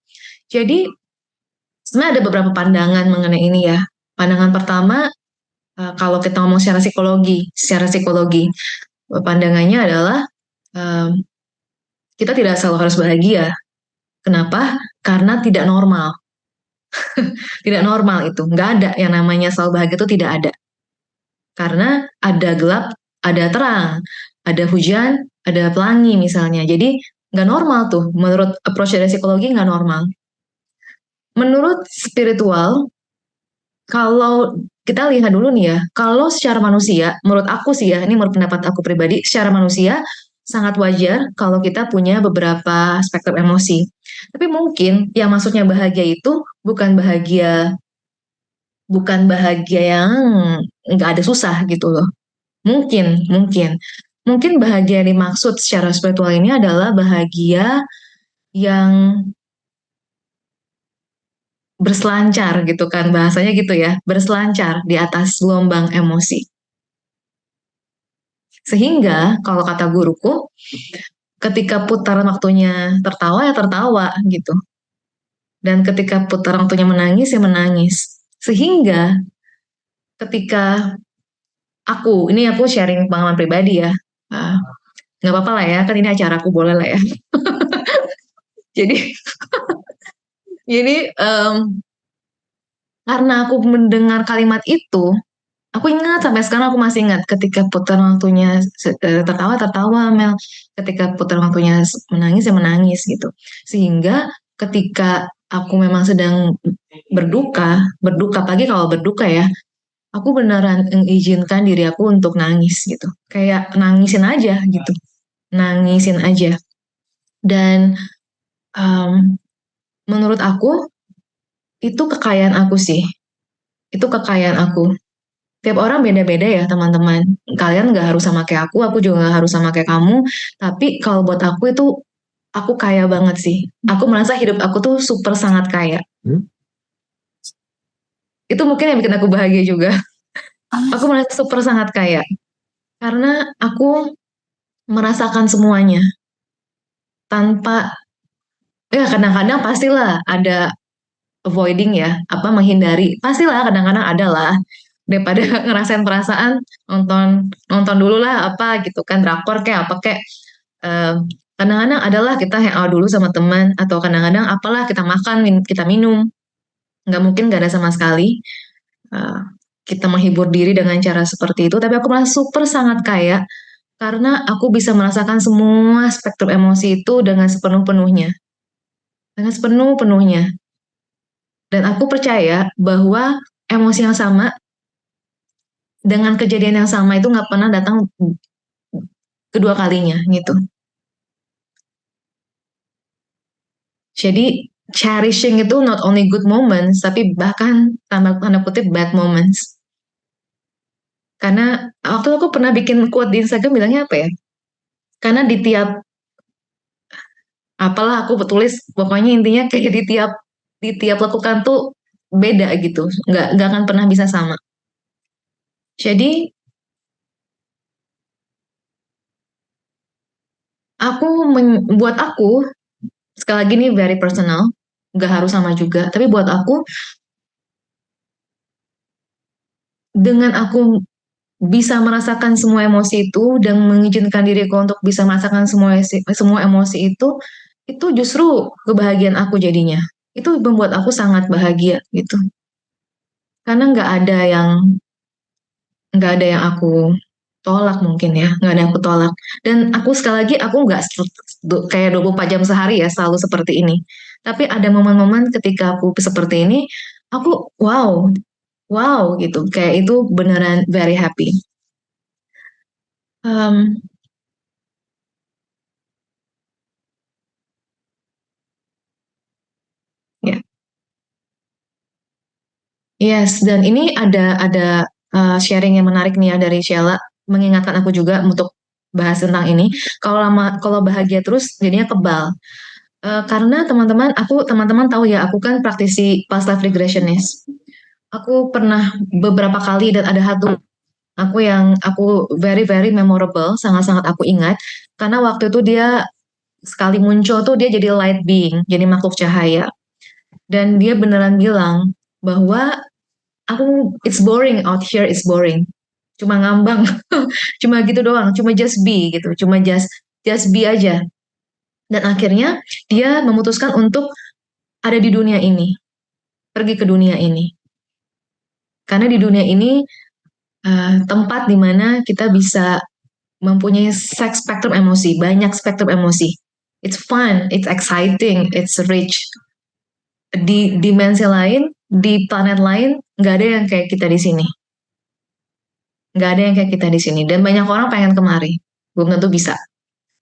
Jadi sebenarnya ada beberapa pandangan mengenai ini ya. Pandangan pertama kalau kita ngomong secara psikologi pandangannya adalah um, kita tidak selalu harus bahagia. Kenapa? Karena tidak normal. Tidak normal itu. Nggak ada yang namanya selalu bahagia itu tidak ada. Karena ada gelap, ada terang, ada hujan, ada pelangi misalnya. Jadi nggak normal tuh. Menurut approach dari psikologi nggak normal. Menurut spiritual, kalau kita lihat dulu nih ya, kalau secara manusia, menurut aku sih ya, ini menurut pendapat aku pribadi, secara manusia sangat wajar kalau kita punya beberapa spektrum emosi. Tapi mungkin yang maksudnya bahagia itu bukan bahagia yang nggak ada susah gitu loh. Mungkin, mungkin. Mungkin bahagia yang dimaksud secara spiritual ini adalah bahagia yang berselancar gitu kan, bahasanya gitu ya, berselancar di atas gelombang emosi. Sehingga kalau kata guruku, ketika putaran waktunya tertawa ya tertawa gitu. Dan ketika putaran waktunya menangis ya menangis. Sehingga ketika ini aku sharing pengalaman pribadi ya. Ah, nggak apa-apa lah ya, kan ini acara aku boleh lah ya. Jadi, jadi karena aku mendengar kalimat itu, aku ingat sampai sekarang aku masih ingat ketika putaran waktunya tertawa tertawa Mel, ketika putaran waktunya menangis ya menangis gitu. Sehingga ketika aku memang sedang berduka pagi kalau berduka ya, aku beneran mengizinkan diri aku untuk nangis gitu. Kayak nangisin aja gitu. Nangisin aja. Dan um, menurut aku itu kekayaan aku sih. Itu kekayaan aku. Tiap orang beda-beda ya teman-teman. Kalian nggak harus sama kayak aku juga nggak harus sama kayak kamu. Tapi kalau buat aku itu, aku kaya banget sih. Aku merasa hidup aku tuh super sangat kaya. Itu mungkin yang bikin aku bahagia juga. Aku merasa super sangat kaya. Karena aku merasakan semuanya. Tanpa, ya kadang-kadang pastilah ada avoiding ya, apa menghindari. Pastilah kadang-kadang ada lah. Daripada ngerasain perasaan, nonton nonton dulu lah apa gitu kan, drakor kayak apa kayak. Kadang-kadang adalah kita hangout dulu sama teman atau kadang-kadang apalah kita makan kita minum, nggak mungkin nggak ada sama sekali. Eh, kita menghibur diri dengan cara seperti itu, tapi aku merasa super sangat kaya karena aku bisa merasakan semua spektrum emosi itu dengan sepenuh-penuhnya. Dan aku percaya bahwa emosi yang sama dengan kejadian yang sama itu nggak pernah datang kedua kalinya gitu. Jadi cherishing itu not only good moments, tapi bahkan tanda kutip bad moments. Karena waktu aku pernah bikin quote di Instagram bilangnya apa ya? Karena di tiap Apalah aku tulis, pokoknya intinya kayak di tiap lakukan tuh beda gitu, nggak akan pernah bisa sama. Jadi buat aku sekali lagi nih very personal, nggak harus sama juga. Tapi buat aku, dengan aku bisa merasakan semua emosi itu dan mengizinkan diriku untuk bisa merasakan semua emosi itu justru kebahagiaan aku jadinya. Itu membuat aku sangat bahagia gitu. Karena nggak ada yang aku tolak mungkin ya, nggak ada yang aku tolak. Dan aku sekali lagi aku nggak kayak 24 jam sehari ya selalu seperti ini. Tapi ada momen-momen ketika aku seperti ini, aku wow, wow gitu. Kayak itu beneran very happy. Um, ya, yes. Dan ini ada sharing yang menarik nih ya dari Sheila, mengingatkan aku juga untuk bahas tentang ini. Kalau bahagia terus jadinya kebal. Karena teman-teman tahu ya, aku kan praktisi past life regressionist. Aku pernah beberapa kali dan ada satu aku very very memorable, sangat-sangat aku ingat karena waktu itu dia sekali muncul tuh dia jadi light being, jadi makhluk cahaya. Dan dia beneran bilang bahwa aku it's boring out here, it's boring. Cuma ngambang, cuma gitu doang, cuma just be gitu, cuma just be aja. Dan akhirnya dia memutuskan untuk ada di dunia ini, pergi ke dunia ini. Karena di dunia ini tempat di mana kita bisa mempunyai spektrum emosi, banyak spektrum emosi. It's fun, it's exciting, it's rich. Di dimensi lain, di planet lain, nggak ada yang kayak kita di sini. Nggak ada yang kayak kita di sini. Dan banyak orang pengen kemari. Belum tentu bisa.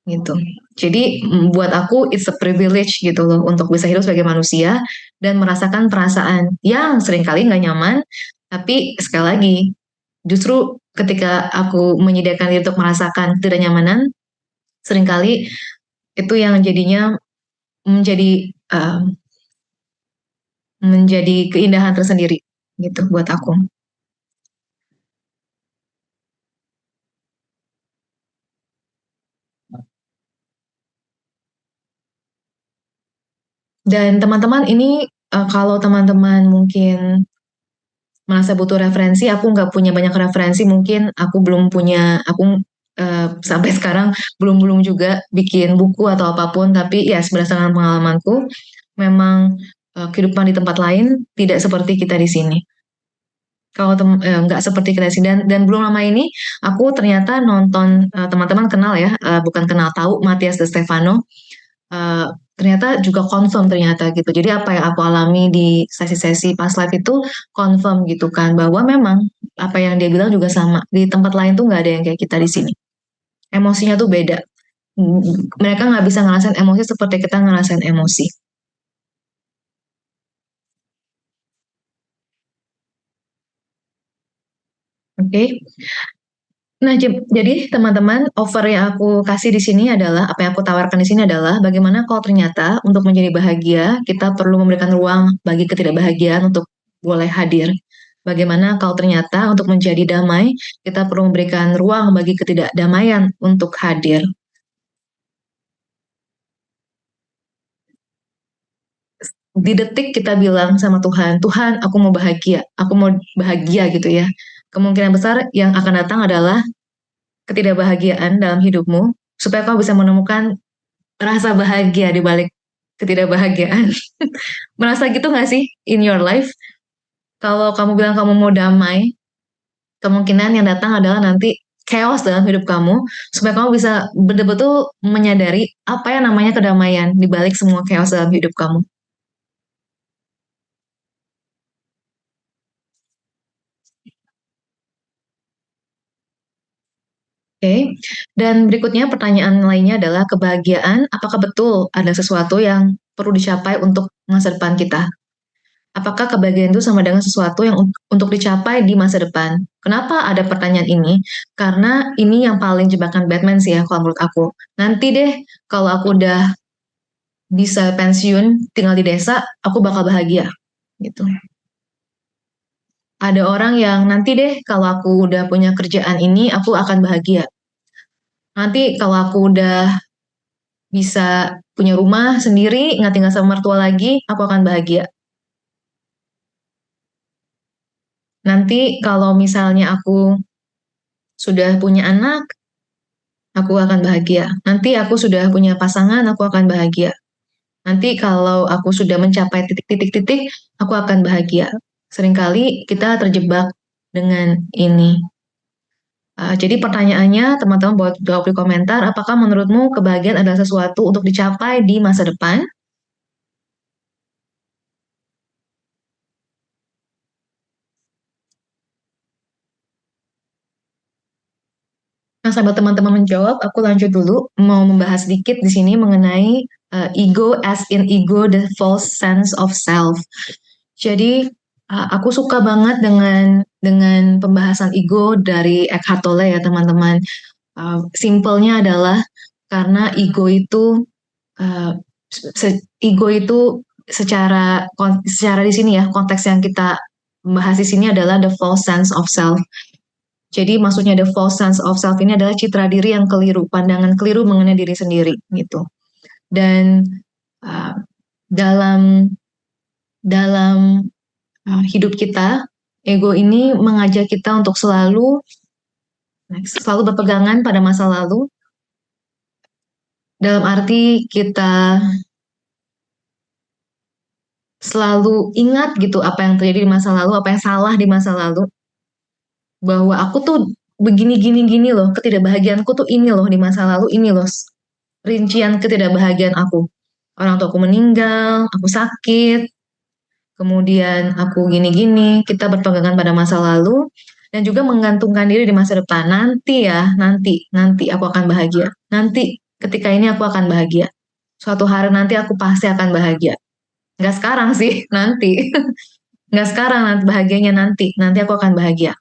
Gitu. Jadi buat aku it's a privilege gitu loh untuk bisa hidup sebagai manusia dan merasakan perasaan yang seringkali nggak nyaman, tapi sekali lagi justru ketika aku menyediakan diri untuk merasakan ketidaknyamanan, seringkali itu yang jadinya menjadi menjadi keindahan tersendiri gitu buat aku. Dan teman-teman ini kalau teman-teman mungkin merasa butuh referensi, aku nggak punya banyak referensi, mungkin aku belum punya, aku sampai sekarang belum juga bikin buku atau apapun, tapi ya berdasarkan pengalamanku, memang kehidupan di tempat lain tidak seperti kita di sini. Kalau nggak seperti kita di sini dan belum lama ini aku ternyata nonton teman-teman kenal ya, bukan kenal tahu Matias De Stefano, eh, ternyata juga confirm ternyata gitu. Jadi apa yang aku alami di sesi-sesi past life itu confirm gitu kan bahwa memang apa yang dia bilang juga sama. Di tempat lain tuh nggak ada yang kayak kita di sini. Emosinya tuh beda. Mereka nggak bisa ngerasain emosi seperti kita ngerasain emosi. Oke. Okay? Nah, jadi teman-teman, offer yang aku kasih di sini adalah, apa yang aku tawarkan di sini adalah, bagaimana kalau ternyata untuk menjadi bahagia, kita perlu memberikan ruang bagi ketidakbahagiaan untuk boleh hadir. Bagaimana kalau ternyata untuk menjadi damai, kita perlu memberikan ruang bagi ketidakdamaian untuk hadir. Di detik kita bilang sama Tuhan, Tuhan, aku mau bahagia, aku mau bahagia gitu ya. Kemungkinan besar yang akan datang adalah ketidakbahagiaan dalam hidupmu, supaya kamu bisa menemukan rasa bahagia di balik ketidakbahagiaan. Merasa gitu gak sih in your life? Kalau kamu bilang kamu mau damai, kemungkinan yang datang adalah nanti chaos dalam hidup kamu, supaya kamu bisa betul-betul menyadari apa yang namanya kedamaian di balik semua chaos dalam hidup kamu. Oke, okay. Dan berikutnya pertanyaan lainnya adalah kebahagiaan, apakah betul ada sesuatu yang perlu dicapai untuk masa depan kita? Apakah kebahagiaan itu sama dengan sesuatu yang untuk dicapai di masa depan? Kenapa ada pertanyaan ini? Karena ini yang paling jebakan Batman sih ya kalau menurut aku. Nanti deh kalau aku udah bisa pensiun tinggal di desa, aku bakal bahagia gitu. Ada orang yang nanti deh kalau aku udah punya kerjaan ini, aku akan bahagia. Nanti kalau aku udah bisa punya rumah sendiri, nggak tinggal sama mertua lagi, aku akan bahagia. Nanti kalau misalnya aku sudah punya anak, aku akan bahagia. Nanti aku sudah punya pasangan, aku akan bahagia. Nanti kalau aku sudah mencapai titik-titik-titik, aku akan bahagia. Seringkali kita terjebak dengan ini. Jadi pertanyaannya, teman-teman buat jawab di komentar, apakah menurutmu kebahagiaan adalah sesuatu untuk dicapai di masa depan? Nah, sambil teman-teman menjawab, aku lanjut dulu mau membahas sedikit di sini mengenai ego as in ego, the false sense of self. Jadi aku suka banget dengan pembahasan ego dari Eckhart Tolle ya teman-teman. Simpelnya adalah karena uh, ego itu secara di sini ya konteks yang kita bahas di sini adalah the false sense of self. Jadi maksudnya the false sense of self ini adalah citra diri yang keliru, pandangan keliru mengenai diri sendiri gitu. Dan uh, dalam dalam hidup kita, ego ini mengajak kita untuk selalu berpegangan pada masa lalu. Dalam arti kita selalu ingat gitu apa yang terjadi di masa lalu, apa yang salah di masa lalu, bahwa aku tuh begini gini gini loh, ketidakbahagiaanku tuh ini loh di masa lalu ini loh rincian ketidakbahagiaan aku. Orang tuaku meninggal, aku sakit, kemudian aku gini-gini, kita berpegangan pada masa lalu dan juga menggantungkan diri di masa depan. Nanti ya, nanti aku akan bahagia. Nanti ketika ini aku akan bahagia. Suatu hari nanti aku pasti akan bahagia. Nggak sekarang sih, nanti. Nggak sekarang, nanti bahagianya nanti aku akan bahagia.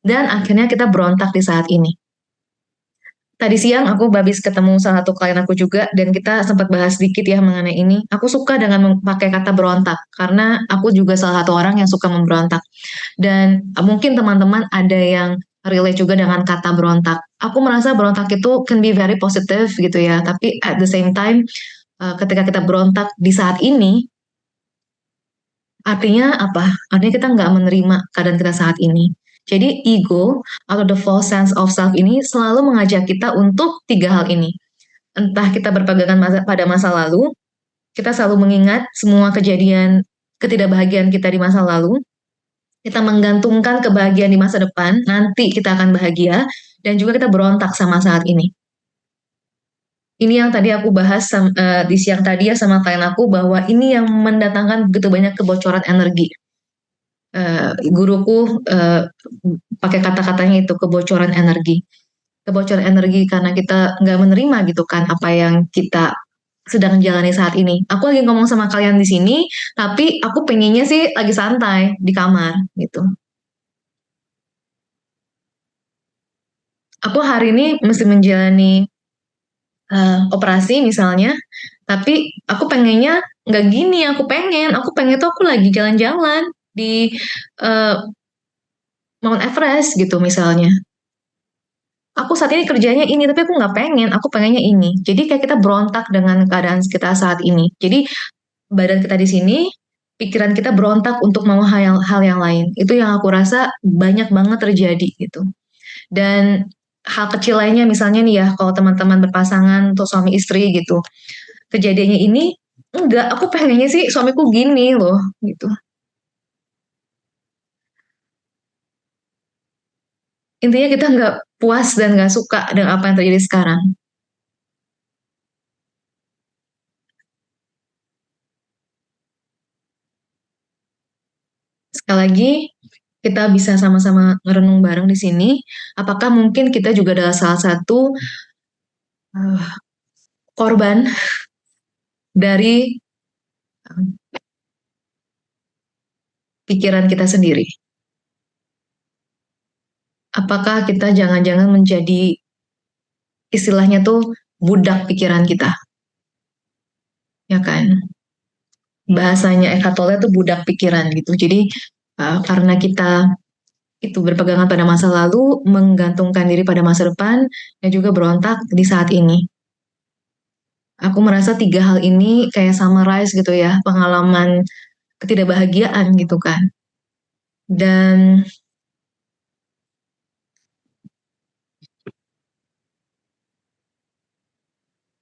Dan akhirnya kita berontak di saat ini. Tadi siang aku habis ketemu salah satu klien aku juga dan kita sempat bahas sedikit ya mengenai ini. Aku suka dengan memakai kata berontak karena aku juga salah satu orang yang suka memberontak. Dan mungkin teman-teman ada yang relate juga dengan kata berontak. Aku merasa berontak itu can be very positive gitu ya, tapi at the same time ketika kita berontak di saat ini, artinya apa? Artinya kita nggak menerima keadaan kita saat ini. Jadi ego atau the false sense of self ini selalu mengajak kita untuk tiga hal ini. Entah kita berpegangan pada masa lalu, kita selalu mengingat semua kejadian ketidakbahagiaan kita di masa lalu, kita menggantungkan kebahagiaan di masa depan, nanti kita akan bahagia, dan juga kita berontak sama saat ini. Ini yang tadi aku bahas di siang tadi ya sama klien aku, bahwa ini yang mendatangkan begitu banyak kebocoran energi. Guruku pakai kata-katanya itu kebocoran energi. Kebocoran energi karena kita nggak menerima gitu kan apa yang kita sedang jalani saat ini. Aku lagi ngomong sama kalian di sini, tapi aku pengennya sih lagi santai di kamar gitu. Aku hari ini mesti menjalani operasi misalnya, tapi aku pengennya nggak gini, aku pengen tuh aku lagi jalan-jalan di uh, Mount Everest gitu misalnya. Aku saat ini kerjanya ini, tapi aku nggak pengen, aku pengennya ini. Jadi kayak kita berontak dengan keadaan kita saat ini. Jadi badan kita di sini, pikiran kita berontak untuk mau hal yang lain. Itu yang aku rasa banyak banget terjadi gitu. Dan hal kecil lainnya misalnya nih ya, kalau teman-teman berpasangan atau suami istri gitu, kejadiannya ini enggak, aku pengennya sih suamiku gini loh gitu. Intinya kita nggak puas dan nggak suka dengan apa yang terjadi sekarang. Sekali lagi, kita bisa sama-sama merenung bareng di sini. Apakah mungkin kita juga adalah salah satu uh, korban dari pikiran kita sendiri? Apakah kita jangan-jangan menjadi istilahnya tuh budak pikiran kita? ya kan? Bahasanya Eckhart Tolle itu budak pikiran gitu. Jadi karena kita itu berpegangan pada masa lalu, menggantungkan diri pada masa depan, dan juga berontak di saat ini. Aku merasa tiga hal ini kayak summarize gitu ya, pengalaman ketidakbahagiaan gitu kan. Dan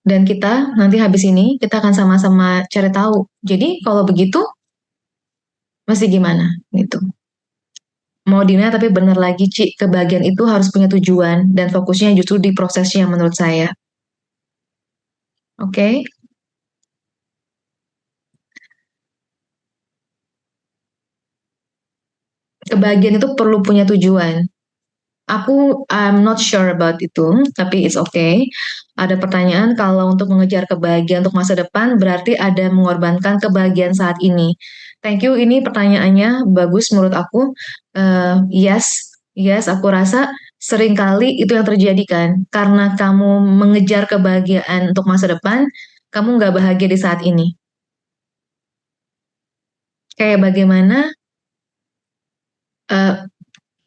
dan kita nanti habis ini kita akan sama-sama cari tahu. Jadi kalau begitu masih gimana gitu. Mau dina tapi bener lagi Ci, kebahagiaan itu harus punya tujuan dan fokusnya justru di prosesnya menurut saya. Oke? Okay? Kebahagiaan itu perlu punya tujuan. I'm not sure about itu, tapi it's okay. Ada pertanyaan kalau untuk mengejar kebahagiaan untuk masa depan berarti ada mengorbankan kebahagiaan saat ini. Thank you, ini pertanyaannya bagus menurut aku. Yes, yes, aku rasa seringkali itu yang terjadi kan. Karena kamu mengejar kebahagiaan untuk masa depan, kamu nggak bahagia di saat ini. Kayak bagaimana eh,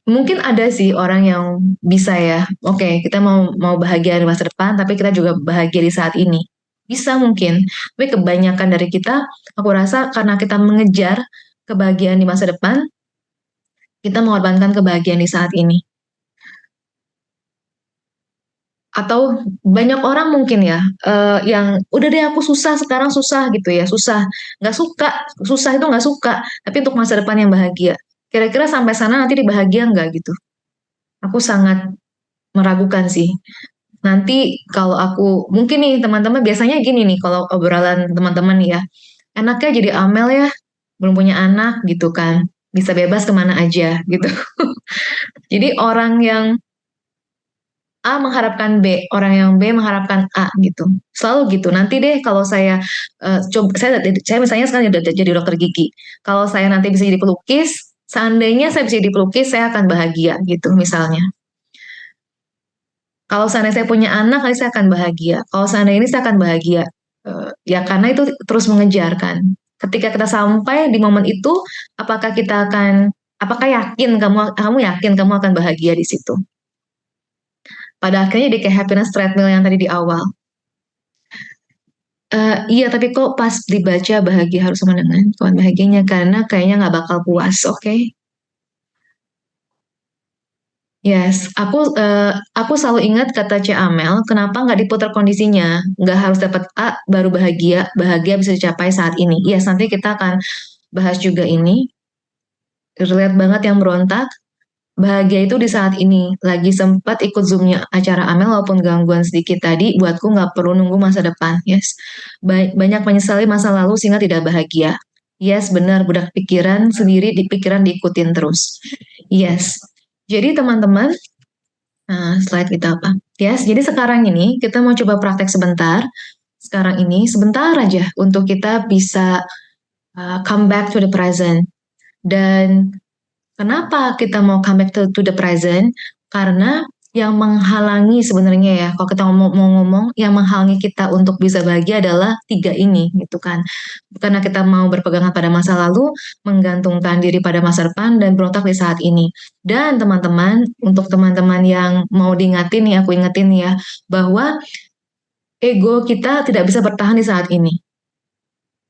mungkin ada sih orang yang bisa ya, oke, kita mau bahagia di masa depan, tapi kita juga bahagia di saat ini. Bisa mungkin, tapi kebanyakan dari kita, aku rasa karena kita mengejar kebahagiaan di masa depan, kita mengorbankan kebahagiaan di saat ini. Atau banyak orang mungkin ya, yang udah deh aku susah sekarang susah gitu ya, susah, nggak suka, susah itu nggak suka, tapi untuk masa depan yang bahagia. Kira-kira sampai sana nanti dibahagia nggak gitu? Aku sangat meragukan sih. Nanti kalau aku, mungkin nih teman-teman biasanya gini nih kalau obrolan teman-teman ya, enaknya jadi Amel ya, belum punya anak gitu kan, bisa bebas kemana aja gitu. Jadi orang yang A mengharapkan B, orang yang B mengharapkan A gitu. Selalu gitu. Nanti deh kalau saya coba saya misalnya sekarang jadi dokter gigi. Kalau saya nanti bisa jadi pelukis, seandainya saya bisa jadi pelukis, saya akan bahagia gitu misalnya. Kalau seandainya saya punya anak, nanti saya akan bahagia. Kalau seandainya ini saya akan bahagia. Ya karena itu terus mengejar kan. Ketika kita sampai di momen itu, apakah kita akan, apakah yakin kamu yakin kamu akan bahagia di situ? Pada akhirnya di kayak happiness treadmill yang tadi di awal. Iya, tapi kok pas dibaca bahagia harus sama dengan Tuhan bahagianya karena kayaknya nggak bakal puas, oke? Okay? Yes, aku selalu ingat kata C. Amel, kenapa nggak diputar kondisinya? Nggak harus dapat A baru bahagia, bahagia bisa dicapai saat ini. Yes, nanti kita akan bahas juga ini. Relate banget yang berontak. Bahagia itu di saat ini. Lagi sempat ikut zoomnya acara Amel walaupun gangguan sedikit tadi, buatku nggak perlu nunggu masa depan. Yes, banyak menyesali masa lalu sehingga tidak bahagia. Yes, benar, budak pikiran sendiri di pikiran diikutin terus. Yes. Jadi teman-teman, nah, slide kita apa? Yes, jadi sekarang ini kita mau coba praktek sebentar. Sekarang ini sebentar aja untuk kita bisa come back to the present. Dan kenapa kita mau come back to the present? Karena yang menghalangi sebenarnya ya, kalau kita mau ngomong, yang menghalangi kita untuk bisa bahagia adalah tiga ini, gitu kan. Karena kita mau berpegangan pada masa lalu, menggantungkan diri pada masa depan, dan berontak di saat ini. Dan teman-teman, untuk teman-teman yang mau diingatin nih, aku ingetin ya, bahwa ego kita tidak bisa bertahan di saat ini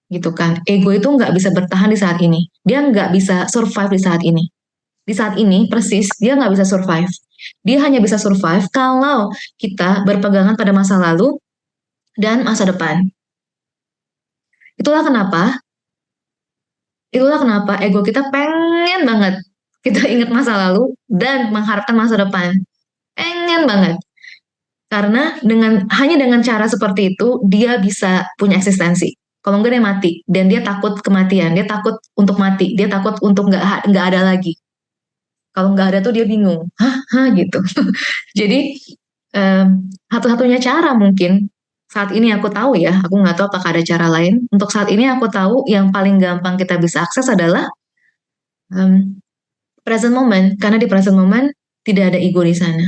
gitu kan. Ego itu nggak bisa bertahan di saat ini. Dia nggak bisa survive di saat ini. Di saat ini persis dia nggak bisa survive. Dia hanya bisa survive kalau kita berpegangan pada masa lalu dan masa depan. Itulah kenapa, itulah kenapa ego kita pengen banget kita ingat masa lalu dan mengharapkan masa depan. Pengen banget. Karena hanya dengan cara seperti itu dia bisa punya eksistensi. Kalau enggak dia mati dan dia takut kematian, dia takut untuk mati, dia takut untuk nggak ada lagi. Kalau nggak ada tuh dia bingung, hah gitu. Jadi satu-satunya cara mungkin saat ini aku tahu ya, aku nggak tahu apakah ada cara lain. Untuk saat ini aku tahu yang paling gampang kita bisa akses adalah um, present moment, karena di present moment tidak ada ego di sana.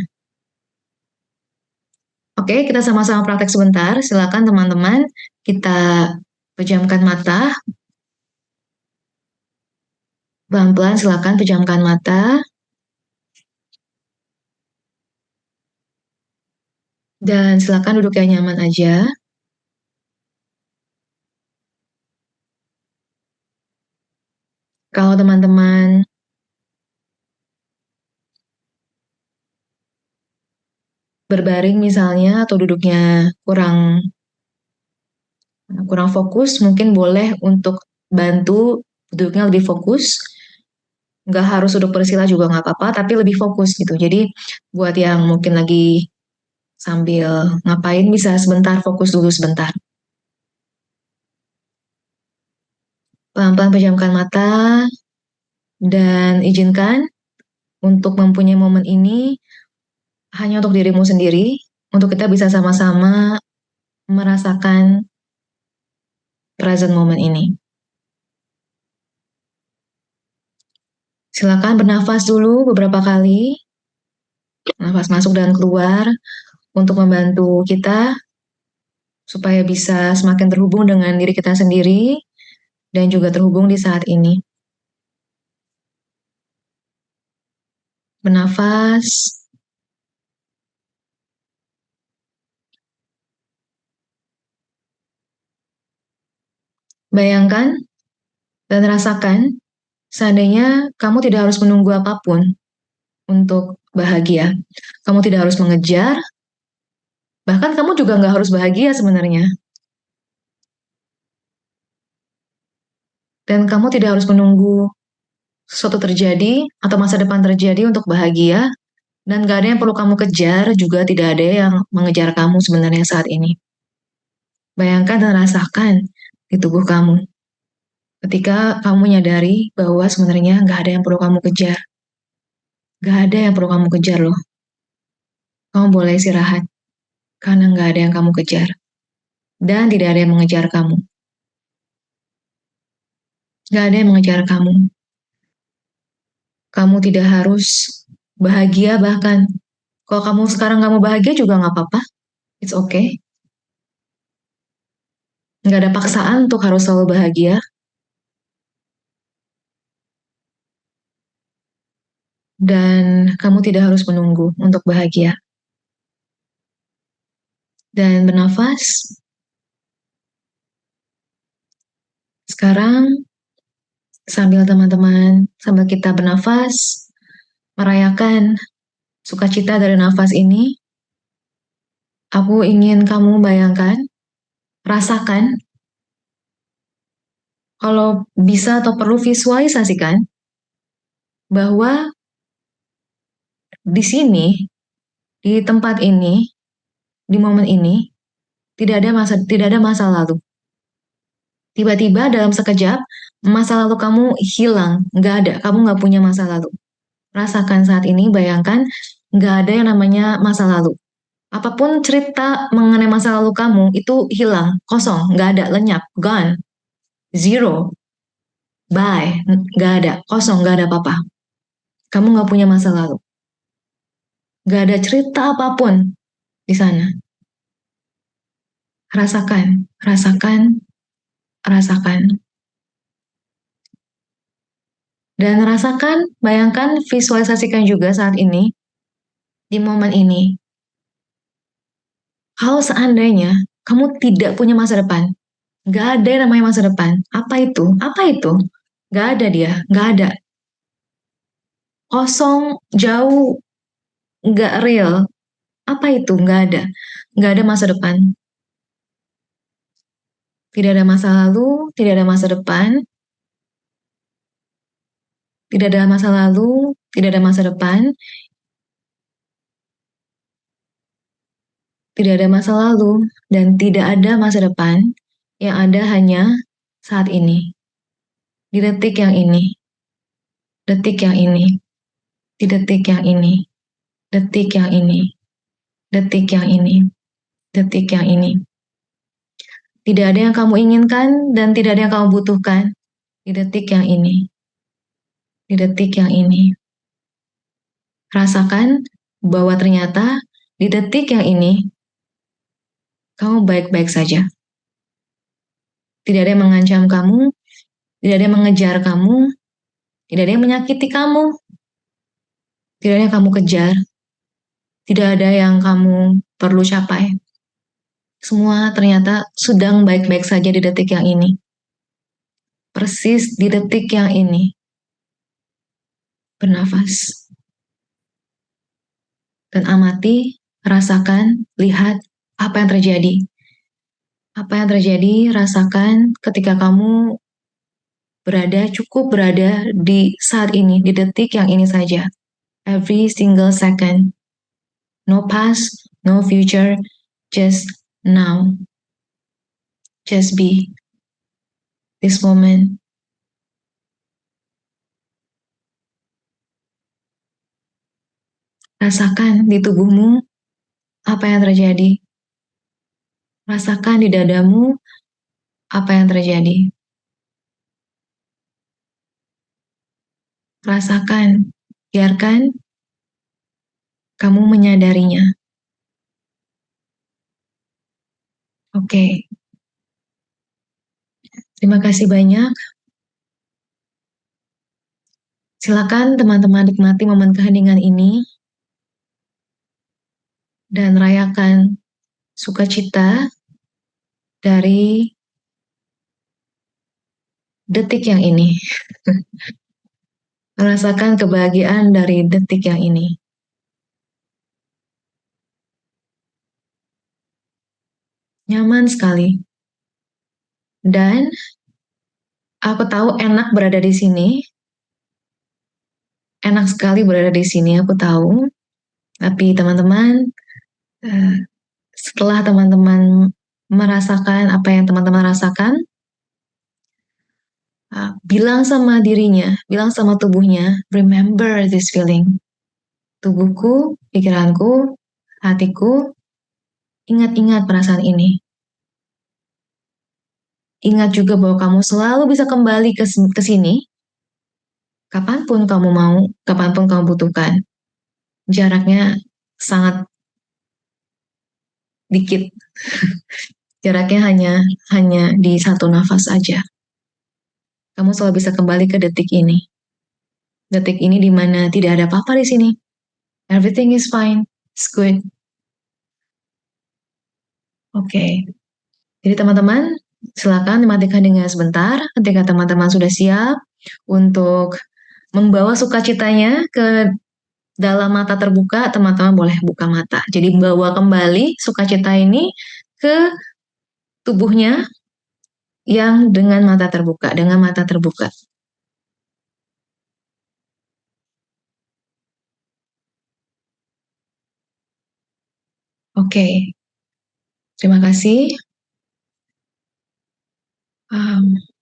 Oke, kita sama-sama praktek sebentar. Silakan teman-teman, kita Pejamkan mata. Pelan-pelan silakan pejamkan mata. Dan silakan duduk yang nyaman aja. Kalau teman-teman berbaring misalnya atau duduknya kurang kurang fokus, mungkin boleh untuk bantu duduknya lebih fokus. Nggak harus duduk bersila juga nggak apa-apa, tapi lebih fokus gitu. Jadi buat yang mungkin lagi sambil ngapain bisa sebentar fokus dulu sebentar. Pelan-pelan pejamkan mata dan izinkan untuk mempunyai momen ini hanya untuk dirimu sendiri, untuk kita bisa sama-sama merasakan present moment ini. Silakan bernafas dulu beberapa kali, nafas masuk dan keluar untuk membantu kita supaya bisa semakin terhubung dengan diri kita sendiri dan juga terhubung di saat ini. Bernafas, bayangkan dan rasakan seandainya kamu tidak harus menunggu apapun untuk bahagia. Kamu tidak harus mengejar, bahkan kamu juga nggak harus bahagia sebenarnya. Dan kamu tidak harus menunggu sesuatu terjadi atau masa depan terjadi untuk bahagia. Dan gak ada yang perlu kamu kejar, juga tidak ada yang mengejar kamu sebenarnya saat ini. Bayangkan dan rasakan di tubuh kamu. Ketika kamu menyadari bahwa sebenarnya gak ada yang perlu kamu kejar. Gak ada yang perlu kamu kejar loh. Kamu boleh istirahat, karena gak ada yang kamu kejar. Dan tidak ada yang mengejar kamu. Gak ada yang mengejar kamu. Kamu tidak harus bahagia bahkan. Kalau kamu sekarang gak mau bahagia juga gak apa-apa. It's okay. Gak ada paksaan untuk harus selalu bahagia. Dan kamu tidak harus menunggu untuk bahagia. Dan bernafas. Sekarang, sambil kita bernafas, merayakan sukacita dari nafas ini, aku ingin kamu bayangkan, rasakan, kalau bisa atau perlu visualisasikan, bahwa di sini, di tempat ini, di momen ini, tidak ada masa lalu. Tiba-tiba dalam sekejap, masa lalu kamu hilang, nggak ada, kamu nggak punya masa lalu. Rasakan saat ini, bayangkan, nggak ada yang namanya masa lalu. Apapun cerita mengenai masa lalu kamu, itu hilang, kosong, nggak ada, lenyap, gone, zero, bye, nggak ada, kosong, nggak ada apa-apa. Kamu nggak punya masa lalu. Nggak ada cerita apapun di sana. Rasakan, rasakan, rasakan. Dan rasakan, bayangkan, visualisasikan juga saat ini, di momen ini. Kalau seandainya kamu tidak punya masa depan, gak ada yang namanya masa depan. Apa itu? Apa itu? Gak ada dia, gak ada. Kosong, jauh, gak real. Apa itu? Gak ada. Gak ada masa depan. Tidak ada masa lalu, tidak ada masa depan. Tidak ada masa lalu, tidak ada masa depan. Tidak ada masa lalu, dan tidak ada masa depan. Yang ada hanya saat ini. Di detik yang ini. Detik yang ini. Di detik yang ini. Detik yang ini. Detik yang ini. Detik yang ini. Tidak ada yang kamu inginkan dan tidak ada yang kamu butuhkan di detik yang ini. Di detik yang ini. Rasakan bahwa ternyata di detik yang ini kamu baik-baik saja. Tidak ada yang mengancam kamu, tidak ada yang mengejar kamu, tidak ada yang menyakiti kamu, tidak ada yang kamu kejar, tidak ada yang kamu perlu capai. Semua ternyata sedang baik-baik saja di detik yang ini. Persis di detik yang ini. Bernafas. Dan amati, rasakan, lihat apa yang terjadi. Apa yang terjadi, rasakan ketika kamu cukup berada di saat ini, di detik yang ini saja. Every single second. No past, no future, just now. Just be. This moment. Rasakan di tubuhmu apa yang terjadi. Rasakan di dadamu apa yang terjadi. Rasakan, biarkan kamu menyadarinya. Oke, terima kasih banyak. Silakan teman-teman nikmati momen keheningan ini dan rayakan sukacita dari detik yang ini. Merasakan kebahagiaan dari detik yang ini. Nyaman sekali. Dan aku tahu enak berada di sini. Enak sekali berada di sini, aku tahu. Tapi teman-teman, setelah teman-teman merasakan apa yang teman-teman rasakan, bilang sama dirinya, bilang sama tubuhnya, remember this feeling. Tubuhku, pikiranku, hatiku, ingat-ingat perasaan ini. Ingat juga bahwa kamu selalu bisa kembali ke sini, kapanpun kamu mau, kapanpun kamu butuhkan. Jaraknya sangat dikit. Jaraknya hanya di satu nafas aja. Kamu selalu bisa kembali ke detik ini. Detik ini di mana tidak ada apa-apa di sini. Everything is fine. It's good. Oke. Jadi teman-teman, silakan dimatikan dengan sebentar. Ketika teman-teman sudah siap untuk membawa sukacitanya ke dalam mata terbuka, teman-teman boleh buka mata. Jadi bawa kembali sukacita ini ke tubuhnya yang dengan mata terbuka, dengan mata terbuka. Oke, terima kasih.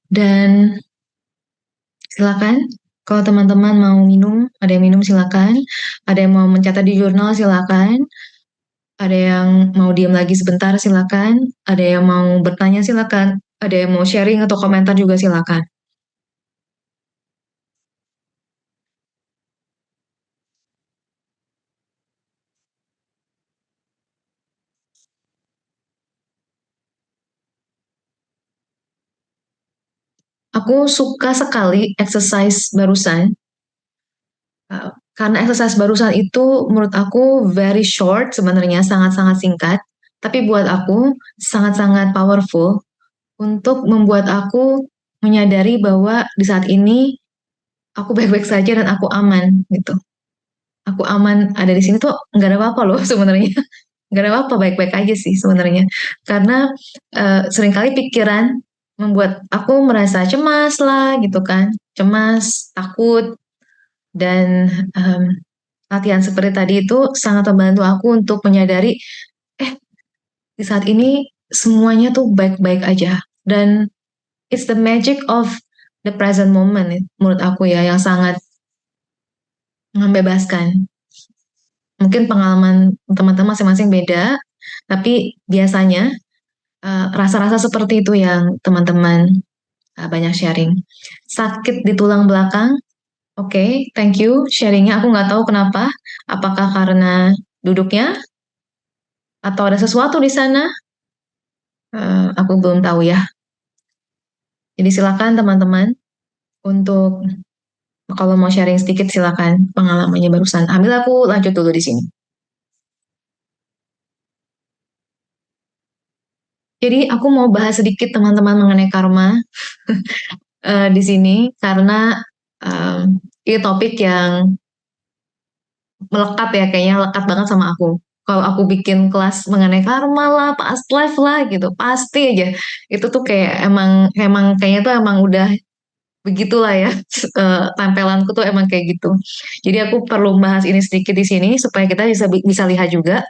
Dan silakan, kalau teman-teman mau minum, ada yang minum silakan. Ada yang mau mencatat di jurnal silakan. Ada yang mau diam lagi sebentar silakan. Ada yang mau bertanya silakan. Ada yang mau sharing atau komentar juga silakan. Aku suka sekali exercise barusan. Karena exercise barusan itu menurut aku very short sebenarnya, sangat-sangat singkat. Tapi buat aku sangat-sangat powerful untuk membuat aku menyadari bahwa di saat ini aku baik-baik saja dan aku aman gitu. Aku aman ada di sini tuh nggak ada apa-apa loh sebenarnya. Nggak ada apa-apa, baik-baik aja sih sebenarnya. Karena seringkali pikiran membuat aku merasa cemas lah gitu kan. Cemas, takut, dan latihan seperti tadi itu sangat membantu aku untuk menyadari, di saat ini semuanya tuh baik-baik aja. Dan it's the magic of the present moment menurut aku ya, yang sangat membebaskan. Mungkin pengalaman teman-teman masing-masing beda, tapi biasanya rasa-rasa seperti itu yang teman-teman banyak sharing. Sakit di tulang belakang, oke, thank you sharingnya. Aku nggak tahu kenapa, apakah karena duduknya atau ada sesuatu di sana, aku belum tahu ya. Jadi silakan teman-teman untuk kalau mau sharing sedikit silakan pengalamannya barusan. Ambil aku lanjut dulu di sini. Jadi aku mau bahas sedikit teman-teman mengenai karma di sini karena ini topik yang melekat ya, kayaknya lekat banget sama aku. Kalau aku bikin kelas mengenai karma lah, past life lah gitu, pasti aja. Itu tuh kayak emang emang kayaknya tuh emang udah begitulah ya. Tempelanku tuh emang kayak gitu. Jadi aku perlu bahas ini sedikit di sini supaya kita bisa bisa lihat juga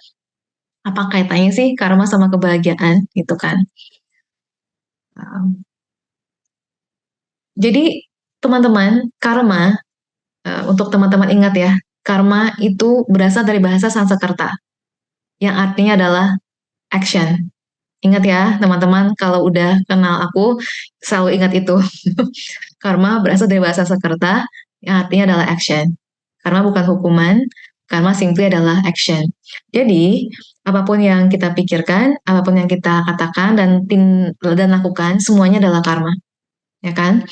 apa kaitannya sih karma sama kebahagiaan gitu kan. Um, jadi teman-teman, karma untuk teman-teman ingat ya, karma itu berasal dari bahasa Sanskerta yang artinya adalah action. Ingat ya, teman-teman, kalau udah kenal aku, selalu ingat itu. Karma berasal dari bahasa Sanskerta, yang artinya adalah action. Karma bukan hukuman, karma simply adalah action. Jadi, apapun yang kita pikirkan, apapun yang kita katakan dan lakukan, semuanya adalah karma, ya kan?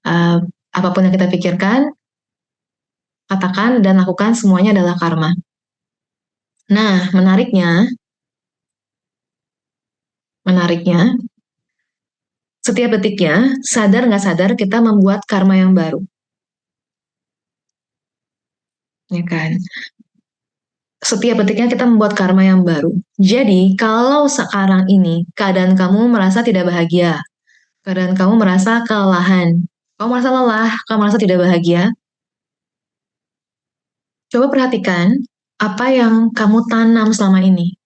Uh, Apapun yang kita pikirkan, katakan dan lakukan, semuanya adalah karma. Nah, menariknya, setiap detiknya, sadar nggak sadar kita membuat karma yang baru, ya kan? Setiap detiknya kita membuat karma yang baru. Jadi, kalau sekarang ini keadaan kamu merasa tidak bahagia, keadaan kamu merasa kelelahan, kamu merasa lelah, kamu merasa tidak bahagia, coba perhatikan apa yang kamu tanam selama ini.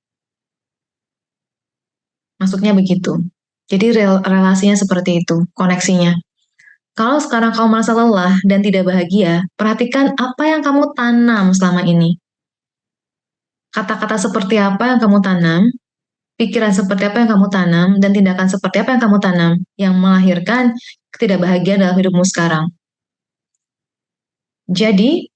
Maksudnya begitu. Jadi relasinya seperti itu, koneksinya. Kalau sekarang kamu merasa lelah dan tidak bahagia, perhatikan apa yang kamu tanam selama ini. Kata-kata seperti apa yang kamu tanam, pikiran seperti apa yang kamu tanam, dan tindakan seperti apa yang kamu tanam yang melahirkan ketidakbahagiaan dalam hidupmu sekarang. Jadi,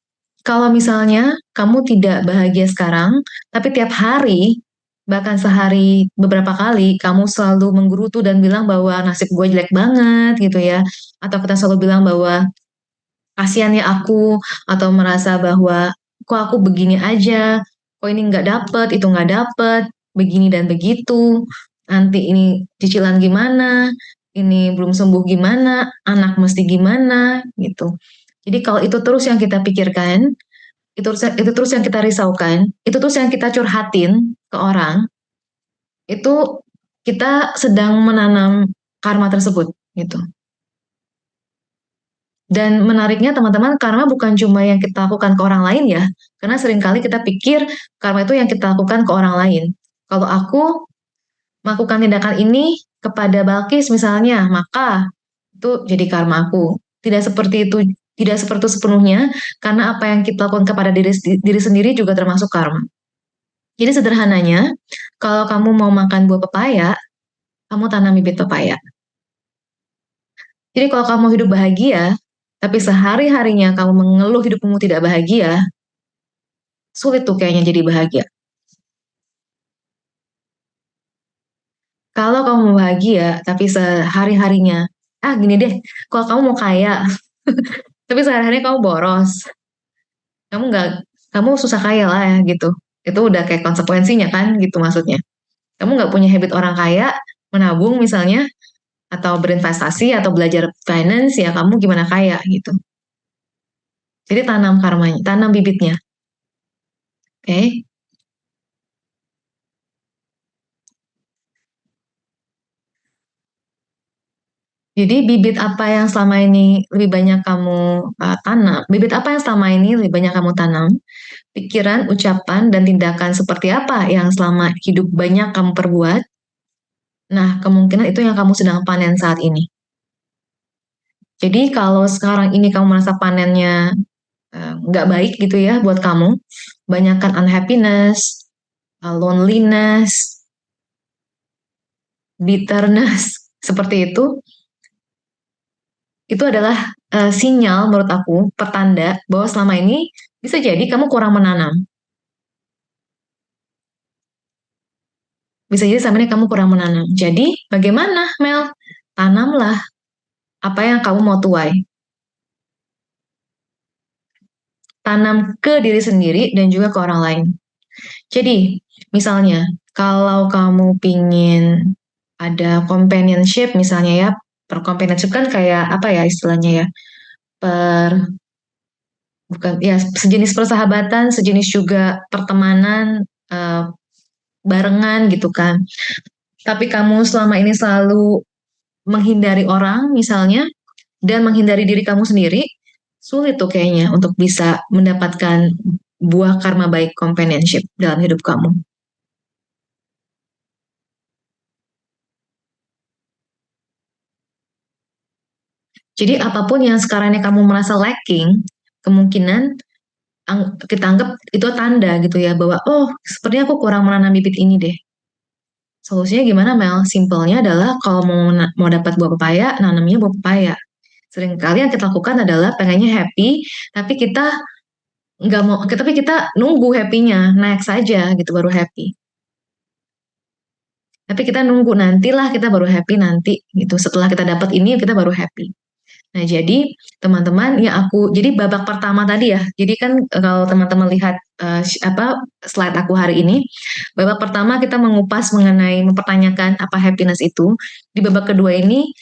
kalau misalnya kamu tidak bahagia sekarang, tapi tiap hari, bahkan sehari beberapa kali, kamu selalu menggerutu dan bilang bahwa nasib gue jelek banget gitu ya, atau kita selalu bilang bahwa kasihan ya aku, atau merasa bahwa kok aku begini aja, kok ini nggak dapet, itu nggak dapet, begini dan begitu, nanti ini cicilan gimana, ini belum sembuh gimana, anak mesti gimana gitu. Jadi kalau itu terus yang kita pikirkan, itu terus yang kita risaukan, itu terus yang kita curhatin ke orang, itu kita sedang menanam karma tersebut gitu. Dan menariknya teman-teman, karma bukan cuma yang kita lakukan ke orang lain ya, karena seringkali kita pikir karma itu yang kita lakukan ke orang lain. Kalau aku melakukan tindakan ini kepada Balkis misalnya, maka itu jadi karma aku. Tidak seperti itu, tidak seperti itu sepenuhnya, karena apa yang kita lakukan kepada diri sendiri juga termasuk karma. Jadi sederhananya, kalau kamu mau makan buah pepaya, kamu tanam bibit pepaya. Jadi kalau kamu hidup bahagia, tapi sehari-harinya kamu mengeluh hidupmu tidak bahagia, sulit tuh kayaknya jadi bahagia. Kalau kamu mau bahagia, tapi sehari-harinya, gini deh, kalau kamu mau kaya, tapi sehari-harinya kamu boros, kamu nggak, kamu susah kaya lah ya gitu. Itu udah kayak konsekuensinya kan gitu maksudnya. Kamu nggak punya habit orang kaya, menabung misalnya, atau berinvestasi, atau belajar finance, ya kamu gimana kaya gitu. Jadi tanam karmanya, tanam bibitnya. Oke? Okay? Jadi bibit apa yang selama ini lebih banyak kamu tanam? Bibit apa yang selama ini lebih banyak kamu tanam? Pikiran, ucapan, dan tindakan seperti apa yang selama hidup banyak kamu perbuat? Nah, kemungkinan itu yang kamu sedang panen saat ini. Jadi kalau sekarang ini kamu merasa panennya nggak baik gitu ya buat kamu, banyakkan unhappiness, loneliness, bitterness, seperti itu adalah sinyal menurut aku, pertanda bahwa selama ini bisa jadi kamu kurang menanam. Bisa jadi selama ini kamu kurang menanam. Jadi bagaimana Mel? Tanamlah. apa yang kamu mau tuai. Tanam ke diri sendiri dan juga ke orang lain. Jadi, misalnya, kalau kamu pingin ada companionship misalnya ya, per companionship kan kayak apa ya istilahnya ya, per bukan ya sejenis persahabatan, sejenis juga pertemanan barengan gitu kan. Tapi kamu selama ini selalu menghindari orang misalnya dan menghindari diri kamu sendiri, sulit tuh kayaknya untuk bisa mendapatkan buah karma baik companionship dalam hidup kamu. Jadi apapun yang sekarang ini kamu merasa lacking, kemungkinan kita anggap itu tanda gitu ya bahwa oh sepertinya aku kurang menanam bibit ini deh. Solusinya gimana Mel? Simpelnya adalah kalau mau dapat buah pepaya, nanamnya buah pepaya. Seringkali yang kita lakukan adalah pengennya happy, tapi kita nggak mau, tapi kita nunggu happy-nya naik saja gitu baru happy. Tapi kita nunggu nantilah kita baru happy nanti gitu. Setelah kita dapat ini kita baru happy. Nah, jadi teman-teman ya jadi babak pertama tadi ya. Jadi kan kalau teman-teman lihat apa slide aku hari ini, babak pertama kita mengupas mengenai mempertanyakan apa happiness itu. Di babak kedua ini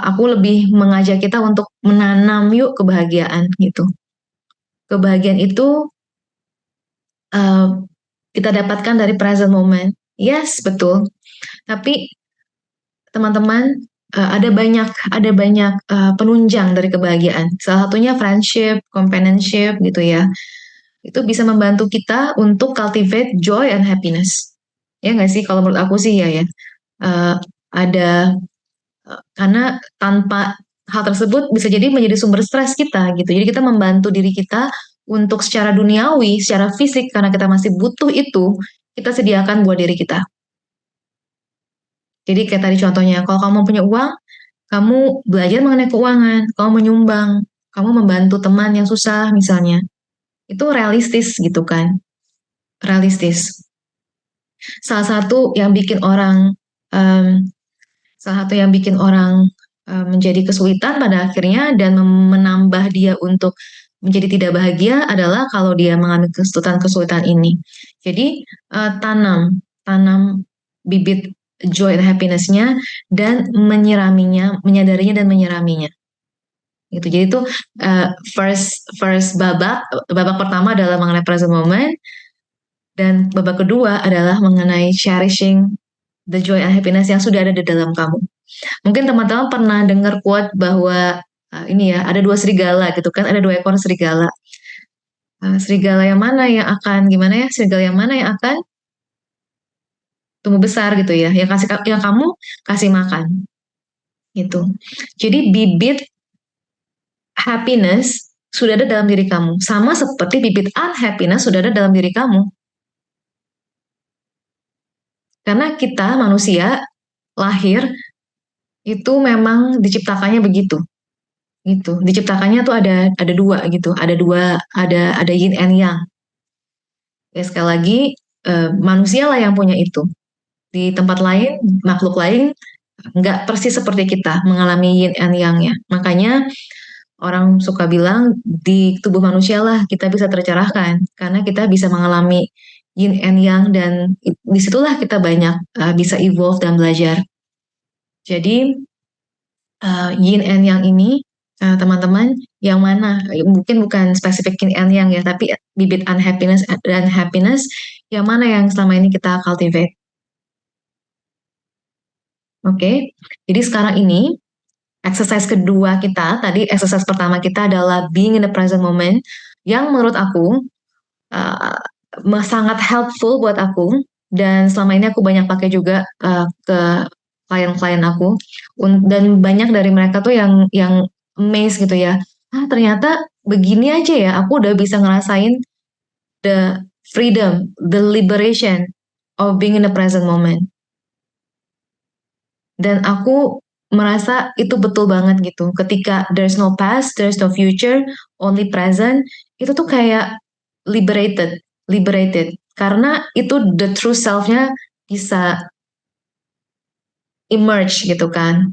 aku lebih mengajak kita untuk menanam yuk kebahagiaan gitu. Kebahagiaan itu uh, kita dapatkan dari present moment. Yes, betul. Tapi teman-teman ada banyak penunjang dari kebahagiaan. Salah satunya friendship, companionship gitu ya. Itu bisa membantu kita untuk cultivate joy and happiness. Ya nggak sih? Kalau menurut aku sih ya ya. Eh, ada karena tanpa hal tersebut bisa jadi menjadi sumber stres kita gitu. Jadi kita membantu diri kita untuk secara duniawi, secara fisik karena kita masih butuh itu, kita sediakan buat diri kita. Jadi kayak tadi contohnya, kalau kamu punya uang, kamu belajar mengenai keuangan, kamu menyumbang, kamu membantu teman yang susah misalnya. Itu realistis gitu kan. Realistis. Salah satu yang bikin orang um, salah satu yang bikin orang menjadi kesulitan pada akhirnya dan menambah dia untuk menjadi tidak bahagia adalah kalau dia mengalami kesulitan-kesulitan ini. Jadi tanam tanam bibit joy and happiness-nya dan menyiraminya, menyadarinya dan menyiraminya. Gitu. Jadi itu first babak pertama adalah mengenai present moment dan babak kedua adalah mengenai cherishing the joy and happiness yang sudah ada di dalam kamu. Mungkin teman-teman pernah dengar quote bahwa ini ya ada dua serigala gitu kan, ada dua ekor serigala. Serigala yang mana yang akan gimana ya? Serigala yang mana yang akan tumbuh besar gitu ya? Yang kamu kasih makan gitu. Jadi bibit happiness sudah ada dalam diri kamu, sama seperti bibit unhappiness sudah ada dalam diri kamu. Karena kita manusia lahir itu memang diciptakannya begitu. Gitu. Diciptakannya tuh ada dua gitu, ada yin and yang. Ya sekali lagi manusia lah yang punya itu. Di tempat lain, makhluk lain nggak persis seperti kita mengalami yin and yang-nya. Makanya orang suka bilang di tubuh manusia lah kita bisa tercerahkan karena kita bisa mengalami yin and yang dan disitulah kita banyak bisa evolve dan belajar. Jadi yin and yang ini teman-teman yang mana mungkin bukan spesifik yin and yang ya tapi bibit unhappiness dan happiness yang mana yang selama ini kita cultivate. Oke, jadi sekarang ini exercise kedua kita tadi exercise pertama kita adalah being in the present moment yang menurut aku uh, sangat helpful buat aku dan selama ini aku banyak pakai juga ke klien-klien aku dan banyak dari mereka tuh yang amazed gitu ya. Ternyata begini aja ya, aku udah bisa ngerasain the freedom, the liberation of being in the present moment. Dan aku merasa itu betul banget gitu. Ketika there's no past, there's no future, only present, itu tuh kayak liberated, liberated. Karena itu the true self-nya bisa emerge gitu kan.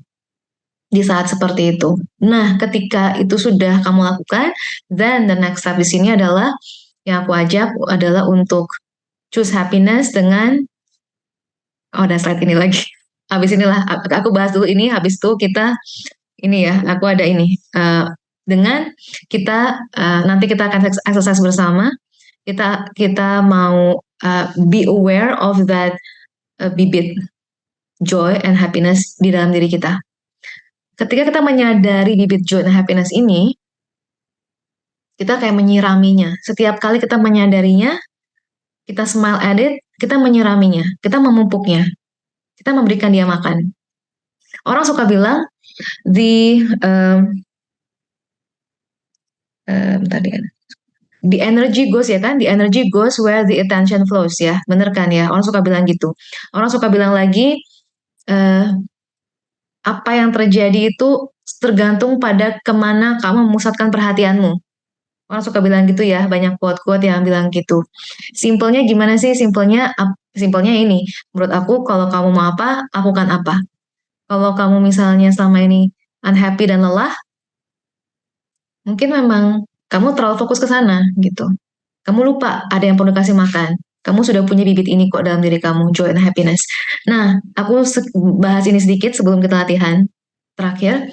di saat seperti itu. Nah, ketika itu sudah kamu lakukan, then the next step di sini adalah yang aku ajak adalah untuk choose happiness dengan ada slide ini lagi. Habis inilah aku bahas dulu ini, habis itu kita ini ya, aku ada ini dengan kita nanti kita akan exercise bersama. Kita mau be aware of that bibit joy and happiness di dalam diri kita. Ketika kita menyadari bibit joy and happiness ini, kita kayak menyiraminya. Setiap kali kita menyadarinya, kita smile at it, kita menyiraminya, kita memupuknya, kita memberikan dia makan. Orang suka bilang tadi kan, the energy goes ya kan, the energy goes where the attention flows ya, bener kan ya? Orang suka bilang gitu. Orang suka bilang lagi apa yang terjadi itu tergantung pada kemana kamu memusatkan perhatianmu. Orang suka bilang gitu ya, banyak quote-quote yang bilang gitu. Simpelnya gimana sih? Simpelnya ini. Menurut aku, kalau kamu mau apa, lakukan apa. Kalau kamu misalnya selama ini unhappy dan lelah, mungkin memang kamu terlalu fokus ke sana gitu. Kamu lupa ada yang perlu kasih makan. Kamu sudah punya bibit ini kok dalam diri kamu, joy and happiness. Nah, aku bahas ini sedikit sebelum kita latihan terakhir.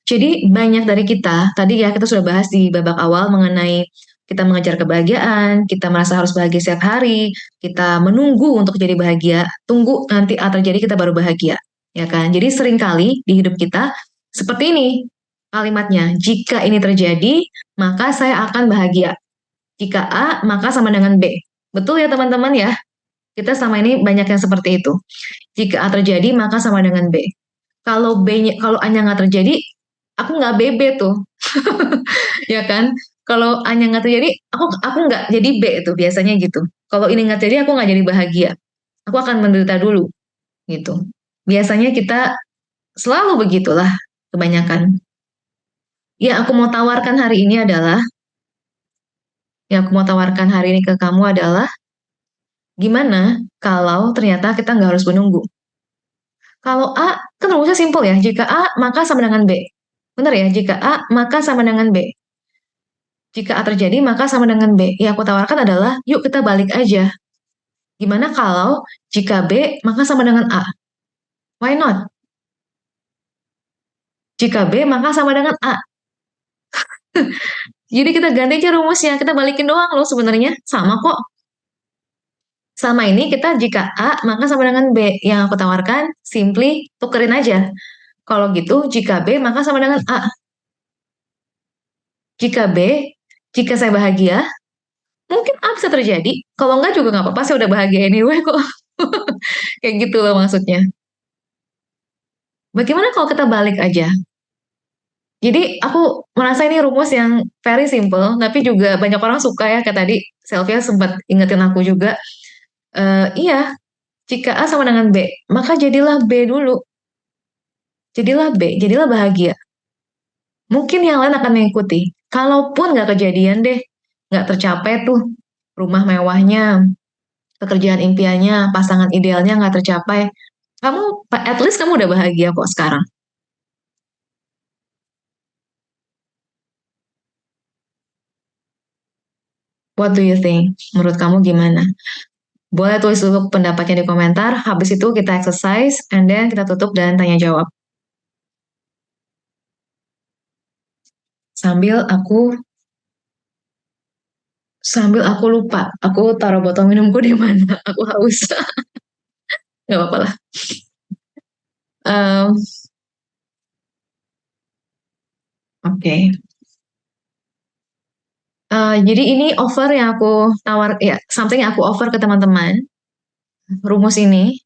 Jadi banyak dari kita, tadi ya kita sudah bahas di babak awal mengenai kita mengejar kebahagiaan, kita merasa harus bahagia setiap hari, kita menunggu untuk jadi bahagia, tunggu nanti terjadi kita baru bahagia, ya kan? Jadi seringkali di hidup kita seperti ini kalimatnya, jika ini terjadi, maka saya akan bahagia. Jika A, maka sama dengan B. Betul ya teman-teman ya? Kita selama ini banyak yang seperti itu. Jika A terjadi, maka sama dengan B. Kalau A-nya nggak terjadi, aku nggak BB tuh. Ya kan? Kalau A-nya nggak terjadi, aku nggak jadi B itu biasanya gitu. Kalau ini nggak terjadi, aku nggak jadi bahagia. Aku akan menderita dulu gitu. Biasanya kita selalu begitulah kebanyakan. Ya, aku mau tawarkan hari ini adalah ke kamu adalah gimana kalau ternyata kita nggak harus menunggu. Kalau A, kan rumusnya simpel ya. Jika A, maka sama dengan B. Benar ya? Jika A, maka sama dengan B. Jika A terjadi, maka sama dengan B. Yang aku tawarkan adalah, yuk kita balik aja. Gimana kalau jika B, maka sama dengan A? Why not? Jika B, maka sama dengan A. Jadi kita ganti aja rumusnya. Kita balikin doang loh sebenarnya. Sama kok. Sama ini kita jika A, maka sama dengan B. Yang aku tawarkan, simply tukerin aja. Kalau gitu, jika B, maka sama dengan A. Jika B, jika saya bahagia, mungkin A bisa terjadi. Kalau enggak juga nggak apa-apa, saya udah bahagia anyway kok. Kayak gitu loh maksudnya. Bagaimana kalau kita balik aja? Jadi aku merasa ini rumus yang very simple, tapi juga banyak orang suka ya, kayak tadi Sylvia sempat ingetin aku juga. Iya, jika A sama dengan B, maka jadilah B dulu. Jadilah B, jadilah bahagia. Mungkin yang lain akan mengikuti. Kalaupun nggak kejadian deh, nggak tercapai tuh rumah mewahnya, pekerjaan impiannya, pasangan idealnya nggak tercapai, at least kamu udah bahagia kok sekarang. What do you think? Menurut kamu gimana? Boleh tulis dulu pendapatnya di komentar, habis itu kita exercise, and then kita tutup dan tanya jawab. Sambil aku lupa, aku taruh botol minumku di mana, aku haus. Nggak apa-apa lah. Um, Oke. Jadi ini offer yang aku ya, something yang aku offer ke teman-teman. Rumus ini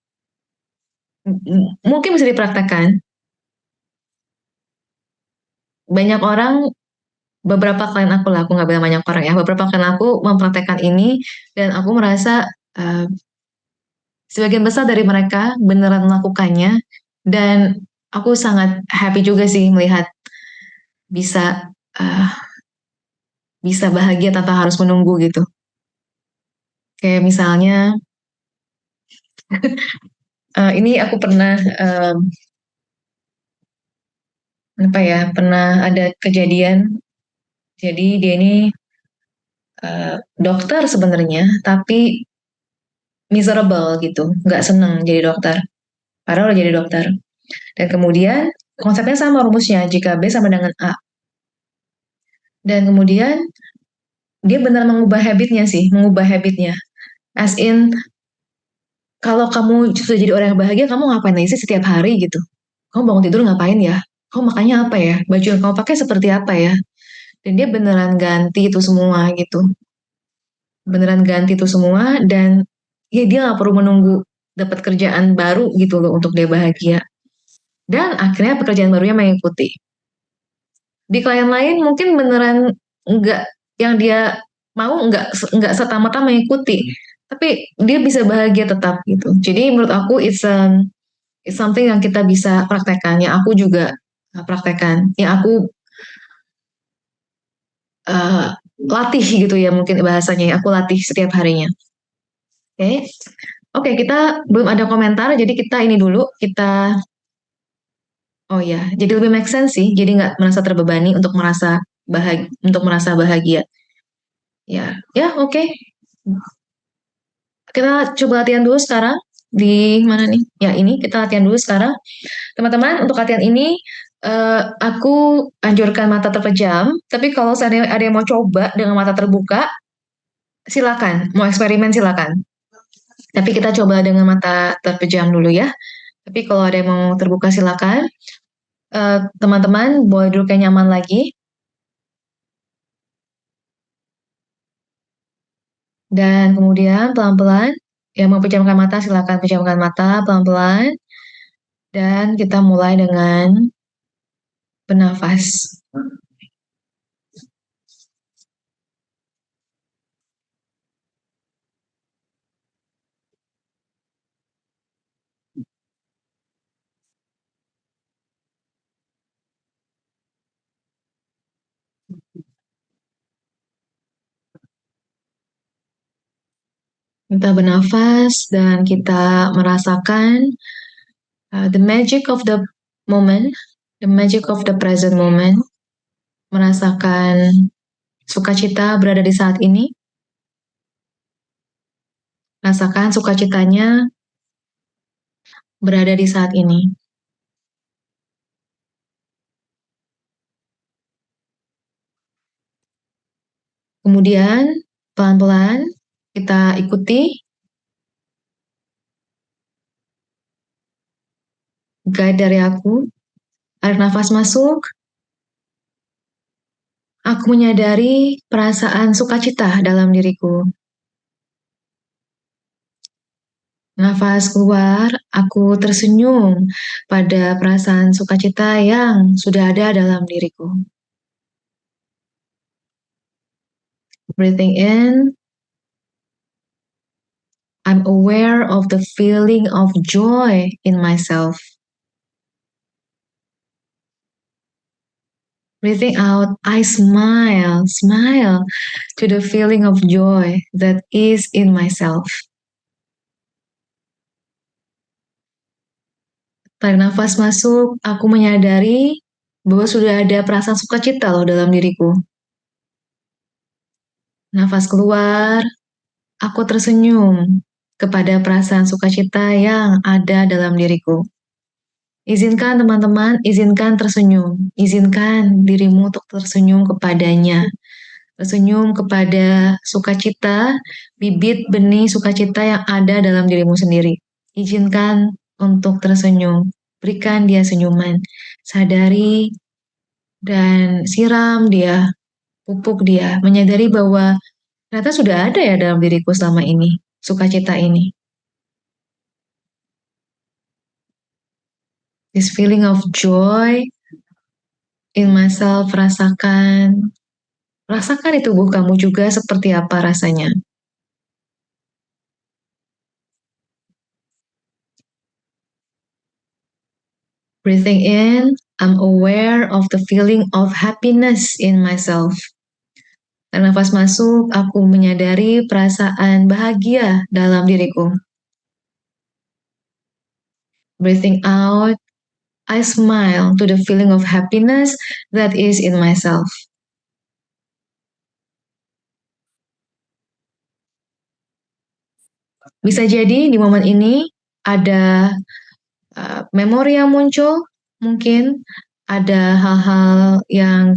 mungkin bisa dipraktekkan. Banyak orang, beberapa klien aku lah, aku nggak bilang banyak orang ya, beberapa klien aku mempraktekkan ini, dan aku merasa sebagian besar dari mereka beneran melakukannya, dan aku sangat happy juga sih melihat bisa uh, bisa bahagia tanpa harus menunggu gitu. Kayak misalnya, ini aku pernah apa ya, pernah ada kejadian. Jadi dia ini dokter sebenarnya, tapi miserable gitu, nggak seneng jadi dokter. Padahal udah jadi dokter. Dan kemudian konsepnya sama rumusnya, jika B sama dengan A. Dan kemudian dia benar mengubah habitnya sih, mengubah habitnya. As in, kalau kamu sudah jadi orang yang bahagia, kamu ngapain aja sih setiap hari gitu? Kamu bangun tidur ngapain ya? Kamu makannya apa ya? Baju yang kamu pakai seperti apa ya? Dan dia beneran ganti itu semua gitu. Beneran ganti itu semua dan ya dia nggak perlu menunggu dapat kerjaan baru gitu loh untuk dia bahagia. Dan akhirnya pekerjaan barunya mengikuti. Di klien lain mungkin beneran nggak yang dia mau nggak serta-merta mengikuti, tapi dia bisa bahagia tetap gitu. Jadi menurut aku it's something yang kita bisa praktekkan. Yang aku juga praktekkan. Yang aku uh, latih gitu ya mungkin bahasanya. Aku latih setiap harinya. Oke, Oke, kita belum ada komentar, jadi kita ini dulu kita. Oh ya, jadi lebih make sense sih. Jadi nggak merasa terbebani untuk merasa bahagia. Ya, ya oke. Kita coba latihan dulu sekarang. Di mana nih? Ya ini kita latihan dulu sekarang. Teman-teman, untuk latihan ini aku anjurkan mata terpejam. Tapi kalau seandainya ada yang mau coba dengan mata terbuka, silakan. Mau eksperimen silakan. Tapi kita coba dengan mata terpejam dulu ya. Tapi kalau ada yang mau terbuka silakan. Teman-teman boleh duduk yang nyaman lagi. Dan kemudian pelan-pelan, yang mau pejamkan mata silakan pejamkan mata pelan-pelan. Dan kita mulai dengan bernafas. Kita bernafas dan kita merasakan the magic of the moment, the magic of the present moment, merasakan sukacita berada di saat ini, rasakan sukacitanya berada di saat ini. Kemudian pelan-pelan kita ikuti guide dari aku. Tarik nafas masuk. Aku menyadari perasaan sukacita dalam diriku. Nafas keluar, aku tersenyum pada perasaan sukacita yang sudah ada dalam diriku. Breathing in, I'm aware of the feeling of joy in myself. Breathing out, I smile to the feeling of joy that is in myself. Tarik nafas masuk, aku menyadari bahwa sudah ada perasaan sukacita loh dalam diriku. Nafas keluar, aku tersenyum kepada perasaan sukacita yang ada dalam diriku. Izinkan teman-teman, izinkan tersenyum. Izinkan dirimu untuk tersenyum kepadanya. Tersenyum kepada sukacita, bibit benih sukacita yang ada dalam dirimu sendiri. Izinkan untuk tersenyum. Berikan dia senyuman. Sadari dan siram dia, pupuk dia. Menyadari bahwa ternyata sudah ada ya dalam diriku selama ini, sukacita ini. This feeling of joy in myself, rasakan. Rasakan di tubuh kamu juga seperti apa rasanya. Breathing in, I'm aware of the feeling of happiness in myself. Dan nafas masuk, aku menyadari perasaan bahagia dalam diriku. Breathing out, I smile to the feeling of happiness that is in myself. Bisa jadi di momen ini ada memori yang muncul, mungkin ada hal-hal yang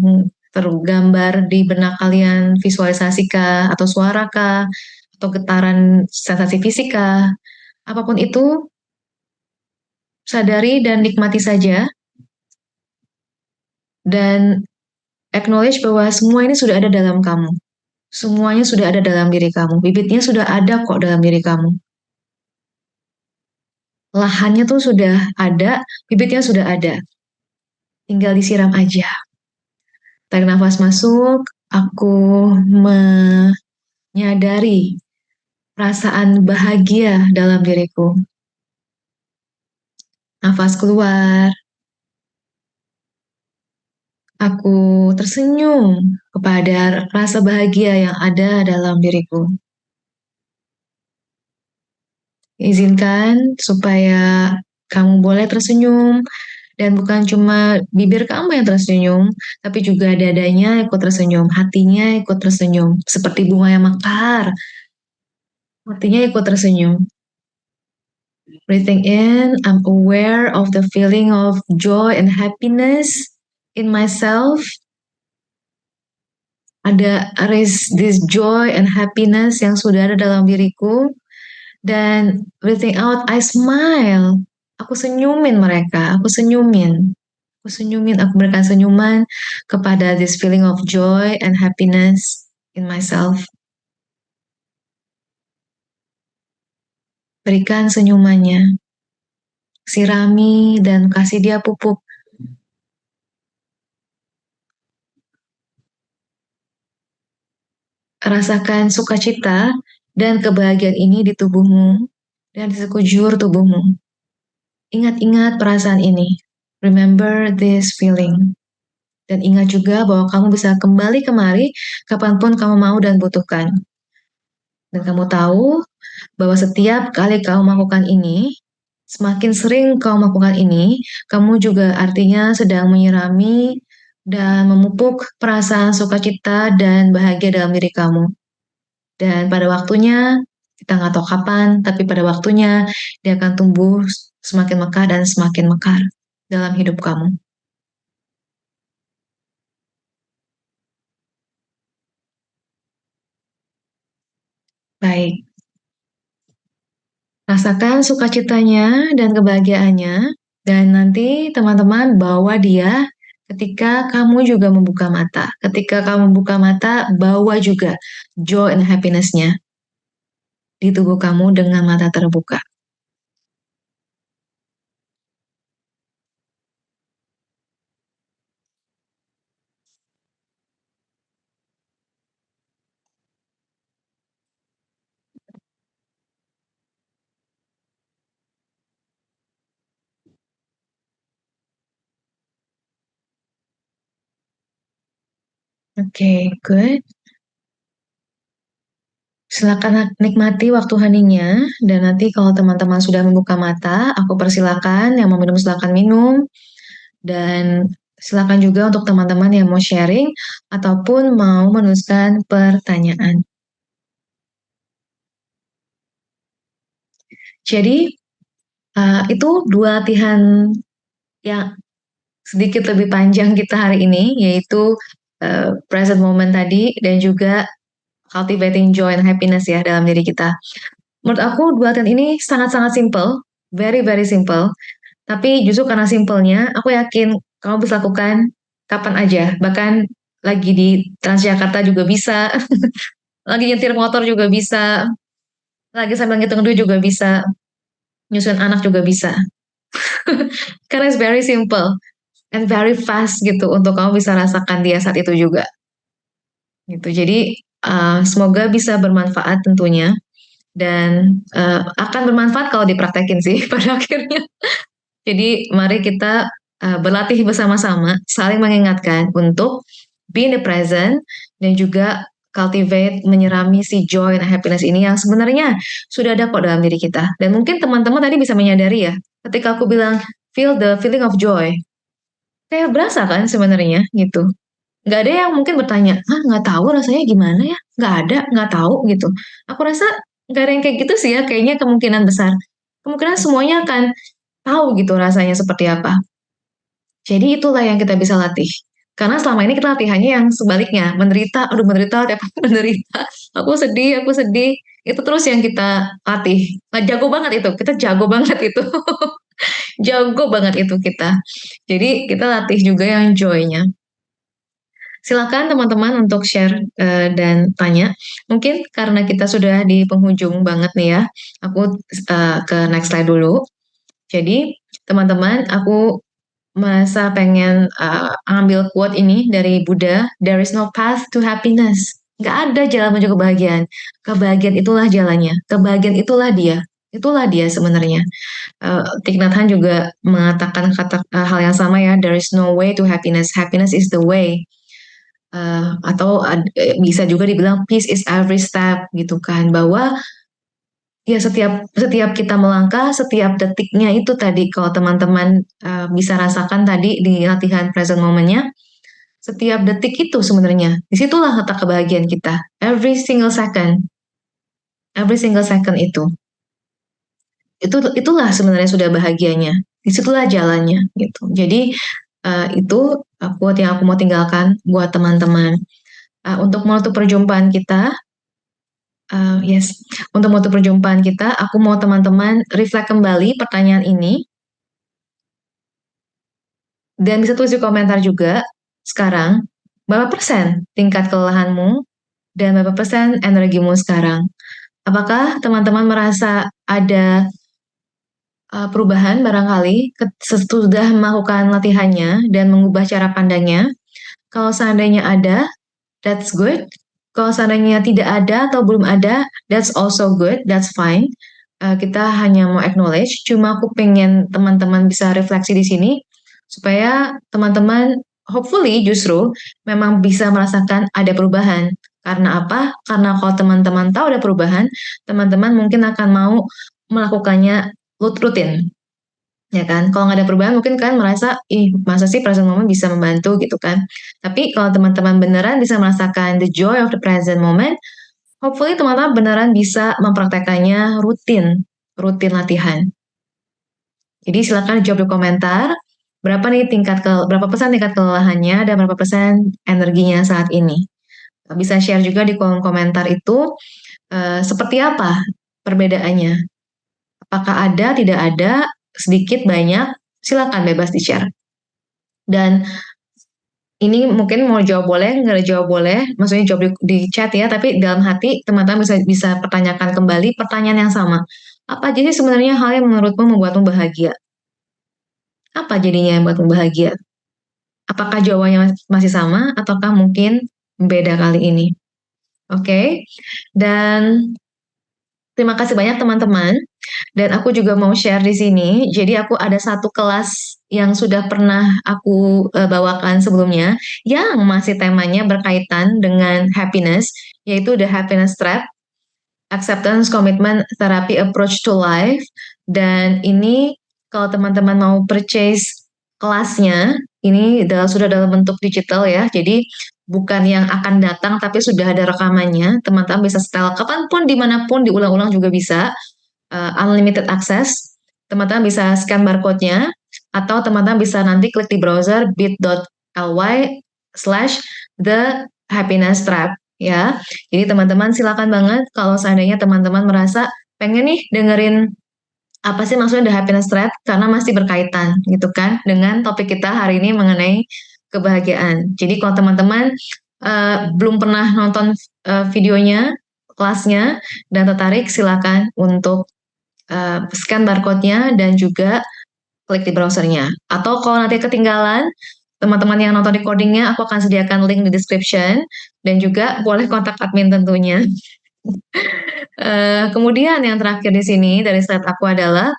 tergambar di benak kalian, visualisasi kah, atau suara kah, atau getaran sensasi fisik kah. Apapun itu, sadari dan nikmati saja, dan acknowledge bahwa semua ini sudah ada dalam kamu. Semuanya sudah ada dalam diri kamu. Bibitnya sudah ada kok dalam diri kamu. Lahannya tuh sudah ada, bibitnya sudah ada. Tinggal disiram aja. Tarik nafas masuk, aku menyadari perasaan bahagia dalam diriku. Nafas keluar, aku tersenyum kepada rasa bahagia yang ada dalam diriku. Izinkan supaya kamu boleh tersenyum, dan bukan cuma bibir kamu yang tersenyum, tapi juga dadanya ikut tersenyum, hatinya ikut tersenyum, seperti bunga yang mekar. Hatinya ikut tersenyum. Breathing in, I'm aware of the feeling of joy and happiness in myself. There is this joy and happiness yang sudah ada dalam diriku. Dan breathing out, I smile. Aku senyumin mereka, aku senyumin. Aku senyumin, aku berikan senyuman kepada this feeling of joy and happiness in myself. Berikan senyumannya. Sirami dan kasih dia pupuk. Rasakan sukacita dan kebahagiaan ini di tubuhmu dan di sekujur tubuhmu. Ingat-ingat perasaan ini. Remember this feeling. Dan ingat juga bahwa kamu bisa kembali kemari kapanpun kamu mau dan butuhkan. Dan kamu tahu bahwa setiap kali kamu melakukan ini, semakin sering kamu melakukan ini, kamu juga artinya sedang menyirami dan memupuk perasaan sukacita dan bahagia dalam diri kamu. Dan pada waktunya, kita nggak tahu kapan, tapi pada waktunya dia akan tumbuh semakin mekar dan semakin mekar dalam hidup kamu. Baik, rasakan sukacitanya dan kebahagiaannya, dan nanti teman-teman bawa dia ketika kamu juga membuka mata. Ketika kamu buka mata, bawa juga joy and happiness-nya di tubuh kamu dengan mata terbuka. Oke, good. Silakan nikmati waktu heningnya, dan nanti kalau teman-teman sudah membuka mata, aku persilakan yang mau minum silakan minum, dan silakan juga untuk teman-teman yang mau sharing ataupun mau menuliskan pertanyaan. Jadi, itu dua latihan yang sedikit lebih panjang kita hari ini, yaitu present moment tadi dan juga cultivating joy and happiness ya dalam diri kita. Menurut aku dua latihan ini sangat-sangat simple, very very simple. Tapi justru karena simpelnya, aku yakin kamu bisa lakukan kapan aja. Bahkan lagi di Transjakarta juga bisa, lagi nyetir motor juga bisa, lagi sambil ngitung duit juga bisa, nyusun anak juga bisa. Karena it's very simple and very fast gitu untuk kamu bisa rasakan dia saat itu juga. Gitu. Jadi semoga bisa bermanfaat tentunya, dan akan bermanfaat kalau dipraktekin sih pada akhirnya. Jadi mari kita berlatih bersama-sama, saling mengingatkan untuk be in the present dan juga cultivate, menyerami si joy and happiness ini yang sebenarnya sudah ada kok dalam diri kita. Dan mungkin teman-teman tadi bisa menyadari ya, ketika aku bilang feel the feeling of joy. Kayak berasa kan sebenarnya gitu. Nggak ada yang mungkin bertanya, ah nggak tahu rasanya gimana ya? Nggak ada, nggak tahu gitu. Aku rasa nggak ada yang kayak gitu sih ya, kayaknya kemungkinan besar. Kemungkinan semuanya akan tahu gitu rasanya seperti apa. Jadi itulah yang kita bisa latih. Karena selama ini kita latihannya yang sebaliknya, menderita, aduh menderita, tiap hari menderita, aku sedih. Itu terus yang kita latih. Nah, jago banget itu, kita jago banget itu. Jago banget itu kita. Jadi kita latih juga yang joy-nya. Silakan teman-teman untuk share dan tanya. Mungkin karena kita sudah di penghujung banget nih ya, aku ke next slide dulu. Jadi teman-teman, aku merasa pengen ambil quote ini dari Buddha, there is no path to happiness. Nggak ada jalan menuju kebahagiaan. Kebahagiaan itulah jalannya. Kebahagiaan itulah dia sebenarnya. Thich Nhat Hanh juga mengatakan hal yang sama ya, there is no way to happiness. Happiness is the way. Atau bisa juga dibilang peace is every step gitu kan, bahwa ya setiap kita melangkah, setiap detiknya itu tadi kalau teman-teman bisa rasakan tadi di latihan present momennya, setiap detik itu sebenarnya disitulah letak kebahagiaan kita, every single second itulah sebenarnya sudah bahagianya, disitulah jalannya gitu. Jadi itu quote yang aku mau tinggalkan buat teman-teman. Untuk menutup perjumpaan kita, untuk menutup perjumpaan kita, aku mau teman-teman reflect kembali pertanyaan ini, dan bisa tulis di komentar juga sekarang, berapa persen tingkat kelelahanmu, dan berapa persen energimu sekarang. Apakah teman-teman merasa ada perubahan barangkali sesudah melakukan latihannya dan mengubah cara pandangnya? Kalau seandainya ada, that's good. Kalau seandainya tidak ada atau belum ada, that's also good, that's fine. Kita hanya mau acknowledge, cuma aku pengen teman-teman bisa refleksi di sini, supaya teman-teman hopefully justru memang bisa merasakan ada perubahan. Karena apa? Karena kalau teman-teman tahu ada perubahan, teman-teman mungkin akan mau melakukannya rutin. Ya kan, kalau nggak ada perubahan mungkin kan merasa, ih masa sih present moment bisa membantu gitu kan. Tapi kalau teman-teman beneran bisa merasakan the joy of the present moment, hopefully teman-teman beneran bisa mempraktekannya rutin latihan. Jadi silakan jawab di komentar, berapa persen tingkat kelelahannya dan berapa persen energinya saat ini. Bisa share juga di kolom komentar itu, seperti apa perbedaannya. Apakah ada, tidak ada, sedikit, banyak, silakan bebas di-share. Dan ini mungkin mau jawab boleh, nggak jawab boleh, maksudnya jawab di chat ya, tapi dalam hati teman-teman bisa pertanyakan kembali pertanyaan yang sama. Apa aja sih sebenarnya hal yang menurutmu membuatmu bahagia? Apa jadinya yang membuatmu bahagia? Apakah jawabannya masih sama, ataukah mungkin beda kali ini? Oke, dan terima kasih banyak teman-teman. Dan aku juga mau share di sini. Jadi aku ada satu kelas yang sudah pernah aku bawakan sebelumnya, yang masih temanya berkaitan dengan happiness, yaitu The Happiness Trap, Acceptance, Commitment, Therapy Approach to Life. Dan ini kalau teman-teman mau purchase kelasnya, ini sudah dalam bentuk digital ya. Jadi bukan yang akan datang, tapi sudah ada rekamannya. Teman-teman bisa setel kapanpun, dimanapun, diulang-ulang juga bisa. Unlimited access. Teman-teman bisa scan barcode-nya, atau teman-teman bisa nanti klik di browser bit.ly/the-happiness-trap ya. Jadi teman-teman silakan banget kalau seandainya teman-teman merasa pengen nih dengerin apa sih maksudnya The Happiness Trap, karena masih berkaitan gitu kan dengan topik kita hari ini mengenai kebahagiaan. Jadi kalau teman-teman belum pernah nonton videonya, kelasnya, dan tertarik, silakan untuk scan barcode-nya dan juga klik di browsernya. Atau kalau nanti ketinggalan, teman-teman yang nonton recordingnya, aku akan sediakan link di description, dan juga boleh kontak admin tentunya. Kemudian yang terakhir di sini dari slide aku adalah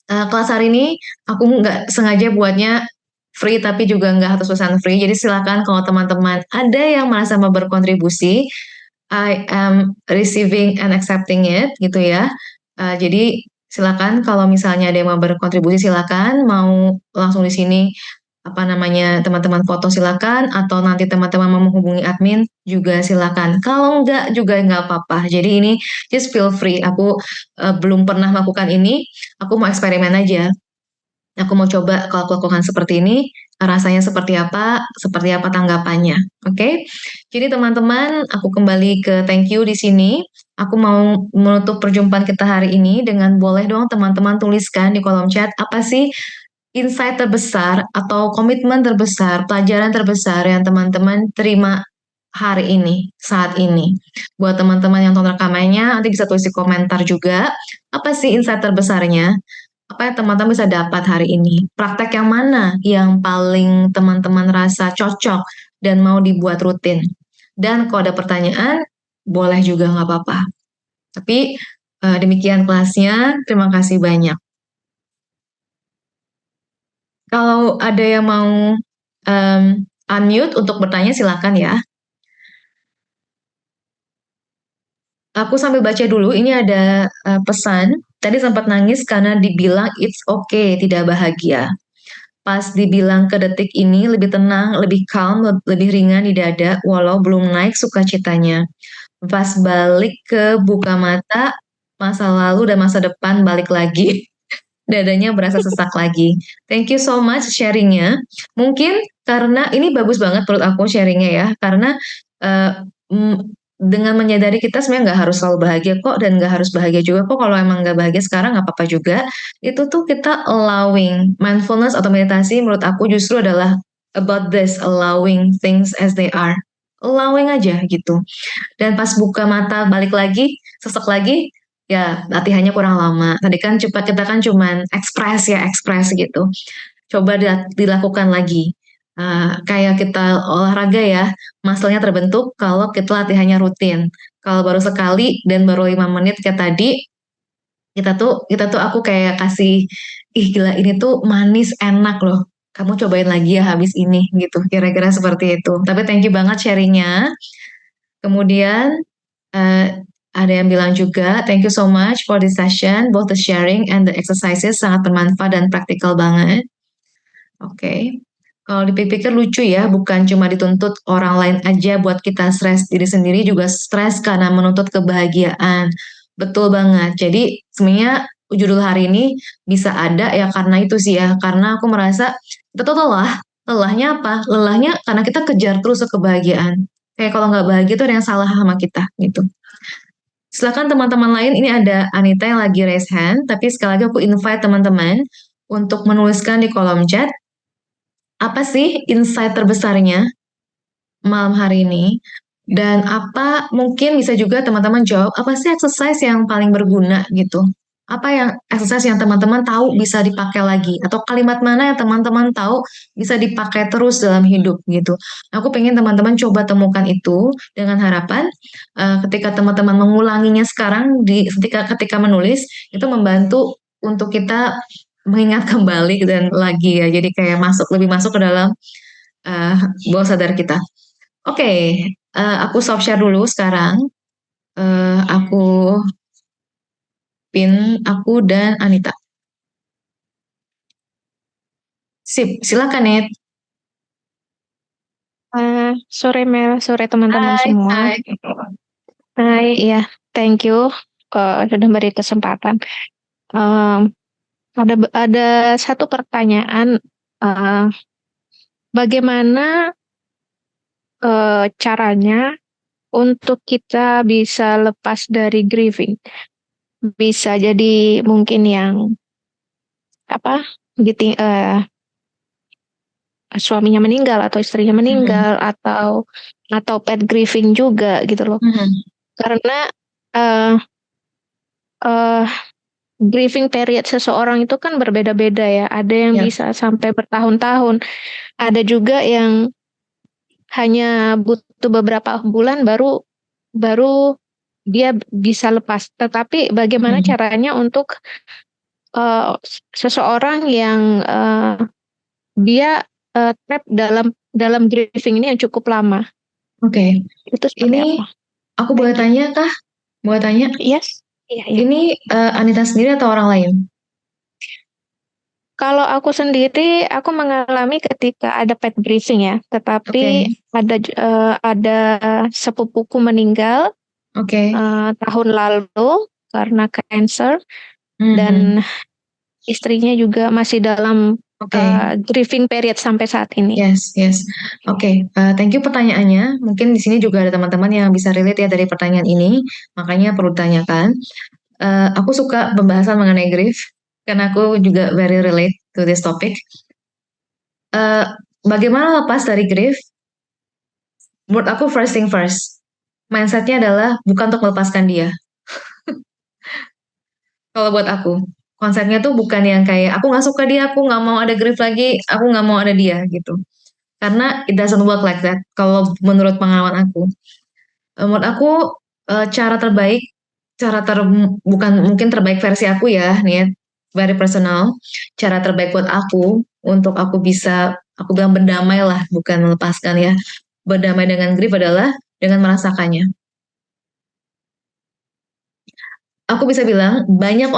kelas hari ini aku nggak sengaja buatnya free, tapi juga nggak 100% free. Jadi silakan kalau teman-teman ada yang merasa mau berkontribusi, I am receiving and accepting it gitu ya. Jadi Silakan kalau misalnya ada yang mau berkontribusi silakan, mau langsung di sini teman-teman foto silakan, atau nanti teman-teman mau menghubungi admin juga silakan. Kalau enggak juga nggak apa-apa. Jadi ini just feel free. Aku belum pernah melakukan ini, aku mau eksperimen aja. Aku mau coba kalau aku lakukan seperti ini, rasanya seperti apa tanggapannya. Oke? Jadi teman-teman, aku kembali ke thank you di sini. Aku mau menutup perjumpaan kita hari ini dengan boleh dong teman-teman tuliskan di kolom chat apa sih insight terbesar atau komitmen terbesar, pelajaran terbesar yang teman-teman terima hari ini, saat ini. Buat teman-teman yang nonton rekamannya, nanti bisa tulis di komentar juga, apa sih insight terbesarnya? Apa yang teman-teman bisa dapat hari ini? Praktek yang mana yang paling teman-teman rasa cocok dan mau dibuat rutin? Dan kalau ada pertanyaan, boleh juga nggak apa-apa. Tapi demikian kelasnya, terima kasih banyak. Kalau ada yang mau unmute untuk bertanya, silakan ya. Aku sambil baca dulu, ini ada pesan. Tadi sempat nangis karena dibilang it's okay, tidak bahagia. Pas dibilang ke detik ini lebih tenang, lebih calm, lebih ringan di dada, walau belum naik sukacitanya. Pas balik ke buka mata, masa lalu dan masa depan balik lagi. Dadanya berasa sesak lagi. Thank you so much sharingnya. Mungkin karena ini bagus banget menurut aku sharingnya ya, karena uh, dengan menyadari kita sebenarnya nggak harus selalu bahagia kok dan nggak harus bahagia juga kok kalau emang nggak bahagia sekarang nggak apa-apa juga. Itu tuh kita allowing mindfulness atau meditasi menurut aku justru adalah about this allowing things as they are, allowing aja gitu. Dan pas buka mata balik lagi, sesek lagi, ya latihannya kurang lama. Tadi kan kita kan cuman ekspres gitu. Coba dilakukan lagi. Kayak kita olahraga ya, muscle-nya terbentuk kalau kita latihannya rutin. Kalau baru sekali dan baru 5 menit kayak tadi, kita tuh aku kayak kasih, ih gila ini tuh manis enak loh. Kamu cobain lagi ya habis ini gitu. Kira-kira seperti itu. Tapi thank you banget sharingnya. Kemudian eh, ada yang bilang juga, thank you so much for this session, both the sharing and the exercises sangat bermanfaat dan praktikal banget. Oke. Kalau dipikir lucu ya, bukan cuma dituntut orang lain aja buat kita stres, diri sendiri juga stres karena menuntut kebahagiaan. Betul banget. Jadi sebenarnya judul hari ini bisa ada ya karena itu sih ya, karena aku merasa kita tuh lelah. Lelahnya apa? Lelahnya karena kita kejar terus ke kebahagiaan. Kayak kalau nggak bahagia itu ada yang salah sama kita gitu. Silakan teman-teman lain, ini ada Anita yang lagi raise hand, tapi sekali lagi aku invite teman-teman untuk menuliskan di kolom chat apa sih insight terbesarnya malam hari ini, dan apa mungkin bisa juga teman-teman jawab, apa sih exercise yang paling berguna gitu. Apa yang exercise yang teman-teman tahu bisa dipakai lagi, atau kalimat mana yang teman-teman tahu bisa dipakai terus dalam hidup gitu. Aku pengen teman-teman coba temukan itu dengan harapan ketika teman-teman mengulanginya sekarang ketika menulis itu membantu untuk kita mengingat kembali dan lagi ya. Jadi kayak lebih masuk ke dalam uh, bawah sadar kita. Oke, aku stop share dulu sekarang. Aku pin aku dan Anita. Sip, silakan Nit. Sore Mel, sore teman-teman Hai, semua. hai. Hai, ya, thank you sudah beri kesempatan. Um, ada satu pertanyaan, bagaimana caranya untuk kita bisa lepas dari grieving? Bisa jadi mungkin yang apa, gitu, suaminya meninggal atau istrinya meninggal atau pet grieving juga gitu loh. Karena uh, uh, grieving period seseorang itu kan berbeda-beda ya. Ada yang bisa sampai bertahun-tahun. Ada juga yang hanya butuh beberapa bulan baru dia bisa lepas. Tetapi bagaimana caranya untuk seseorang yang dia trap dalam grieving ini yang cukup lama? Oke. Itu seperti Ini apa? aku boleh tanya kah? Boleh tanya? Yes. Iya, iya. Ini Anita sendiri atau orang lain? Kalau aku sendiri, aku mengalami ketika ada pet briefing ya, tetapi Oke. ada sepupuku meninggal Oke. tahun lalu karena cancer, Mhm. dan istrinya juga masih dalam Oke. grieving period sampai saat ini. Yes, yes. Oke, thank you pertanyaannya. Mungkin di sini juga ada teman-teman yang bisa relate ya dari pertanyaan ini, makanya perlu ditanyakan. Aku suka pembahasan mengenai grief, karena aku juga very relate to this topic. Eh, Bagaimana lepas dari grief? Menurut aku first thing first, mindsetnya adalah bukan untuk melepaskan dia. Kalau buat aku, konsepnya tuh bukan yang kayak aku nggak suka dia, aku nggak mau ada grief lagi, aku nggak mau ada dia gitu. Karena it doesn't work like that. Kalau menurut pengalaman aku, menurut aku cara terbaik, bukan mungkin terbaik versi aku ya, nih ya, very personal. Cara terbaik buat aku untuk aku bisa, aku bilang berdamai lah, bukan melepaskan ya. Berdamai dengan grief adalah dengan merasakannya. Aku bisa bilang banyak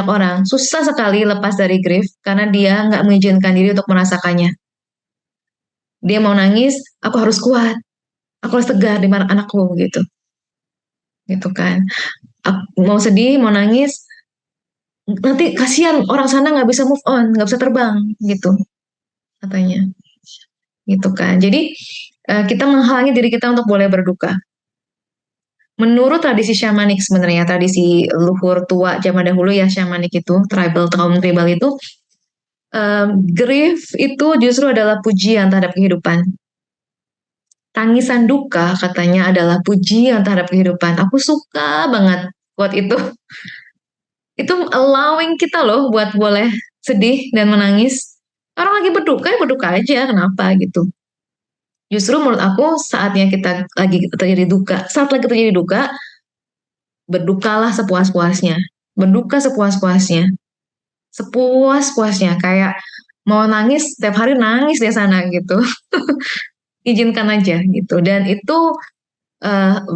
orang susah sekali lepas dari grief karena dia nggak mengizinkan diri untuk merasakannya. Dia mau nangis, aku harus kuat, aku harus tegar di mana anakku gitu, gitu kan. Mau sedih, mau nangis, nanti kasihan orang sana nggak bisa move on, nggak bisa terbang gitu katanya, gitu kan. Jadi kita menghalangi diri kita untuk boleh berduka. Menurut tradisi shamanik sebenarnya, tradisi luhur tua zaman dahulu ya, shamanik itu, kaum tribal itu, grief itu justru adalah pujian terhadap kehidupan. Tangisan duka katanya adalah pujian terhadap kehidupan. Aku suka banget quote itu. Itu allowing kita loh buat boleh sedih dan menangis. Orang lagi berduka ya berduka aja, kenapa gitu. Justru menurut aku saatnya kita lagi terjadi duka, saat lagi terjadi duka, berdukalah sepuas-puasnya. Berduka sepuas-puasnya. Sepuas-puasnya, kayak mau nangis, setiap hari nangis di sana gitu. Izinkan aja gitu. Dan itu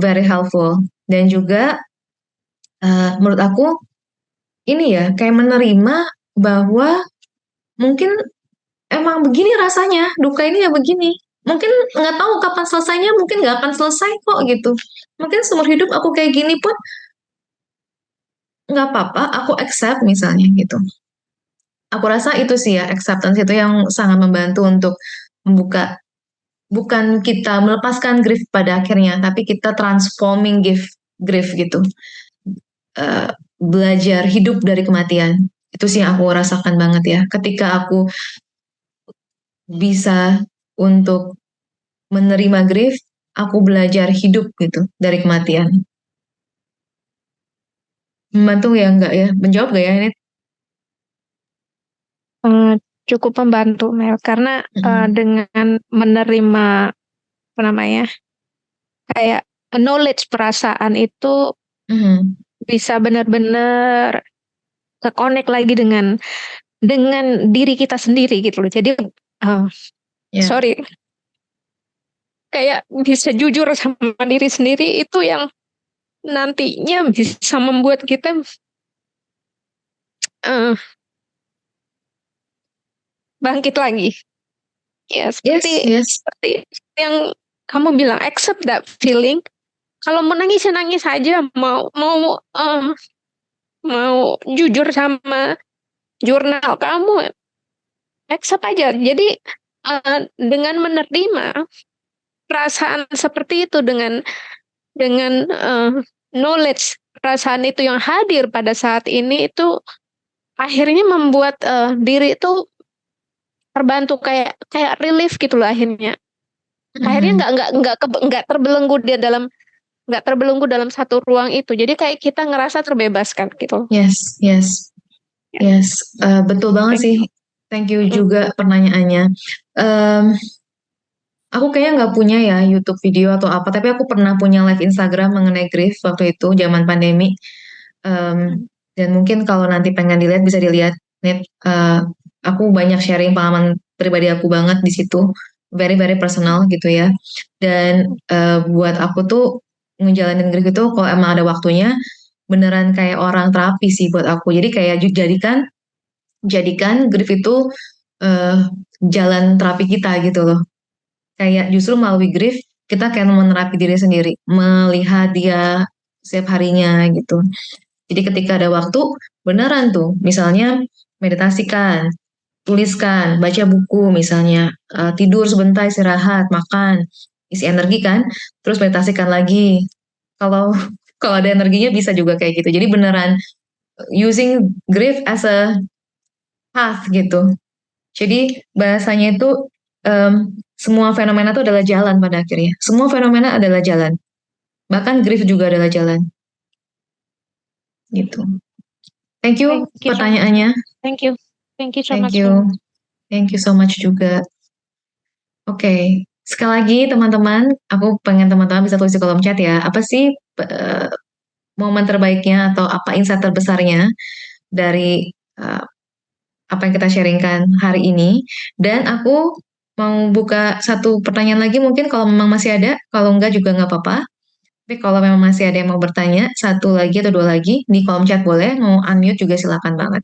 very helpful. Dan juga menurut aku ini ya, kayak menerima bahwa mungkin emang begini rasanya, duka ini ya begini. Mungkin nggak tahu kapan selesainya, mungkin nggak akan selesai kok gitu. Mungkin seumur hidup aku kayak gini pun nggak apa-apa, aku accept misalnya gitu. Aku rasa itu sih ya, acceptance itu yang sangat membantu untuk membuka, bukan kita melepaskan grief pada akhirnya, tapi kita transforming grief gitu. Eh, Belajar hidup dari kematian. Itu sih yang aku rasakan banget ya. Ketika aku bisa untuk menerima grief, aku belajar hidup gitu dari kematian. Membantu ya enggak ya? Menjawab gak ya ini? Cukup membantu, Mel, karena Mm-mm. dengan menerima apa namanya, kayak knowledge perasaan itu Mhm. bisa benar-benar ke-connect lagi dengan diri kita sendiri gitu loh. Jadi uh, Ya. sorry, kayak bisa jujur sama diri sendiri, itu yang nantinya bisa membuat kita uh, bangkit lagi. Ya, Yes, seperti yes. seperti yang kamu bilang, accept that feeling. Kalau mau nangis ya nangis aja, mau jujur sama jurnal kamu, accept aja. Jadi dengan menerima perasaan seperti itu, dengan knowledge perasaan itu yang hadir pada saat ini, itu akhirnya membuat diri itu terbantu, kayak kayak relief gitu loh akhirnya. Akhirnya Mhm. nggak terbelenggu dia dalam nggak terbelenggu dalam satu ruang itu. Jadi kayak kita ngerasa terbebaskan gitu. Yes, yes, Ya, yes. Betul banget thank sih. you. Thank you Mm, juga pertanyaannya. Em, aku kayaknya nggak punya ya YouTube video atau apa, tapi aku pernah punya live Instagram mengenai grief waktu itu zaman pandemi. Em, mm, dan mungkin kalau nanti pengen dilihat bisa dilihat. Nih, aku banyak sharing pengalaman pribadi aku banget di situ, very very personal gitu ya. Dan buat aku tuh ngejalanin grief itu kalau emang ada waktunya, beneran kayak orang terapi sih buat aku. Jadi kayak jadikan grief itu eh, jalan terapi kita gitu loh. Kayak justru melalui grief kita kayak menerapi diri sendiri, melihat dia setiap harinya gitu. Jadi ketika ada waktu, beneran tuh, misalnya meditasikan, tuliskan, baca buku misalnya, tidur sebentar, istirahat, makan, isi energi kan, terus meditasikan lagi. Kalau kalau ada energinya bisa juga kayak gitu. Jadi beneran using grief as a path gitu. Jadi bahasanya itu semua fenomena itu adalah jalan pada akhirnya. Semua fenomena adalah jalan. Bahkan grief juga adalah jalan. Gitu. Thank you, Thank you so much. pertanyaannya. Thank you. Thank you so Thank much. you. Thank you so much juga. Oke, sekali lagi teman-teman, aku pengen teman-teman bisa tulis di kolom chat ya. Apa sih momen terbaiknya atau apa insight terbesarnya dari apa yang kita sharingkan hari ini? Dan aku mau buka satu pertanyaan lagi mungkin kalau memang masih ada, kalau enggak juga nggak apa-apa. Tapi kalau memang masih ada yang mau bertanya, satu lagi atau dua lagi, di kolom chat boleh, mau unmute juga silakan banget.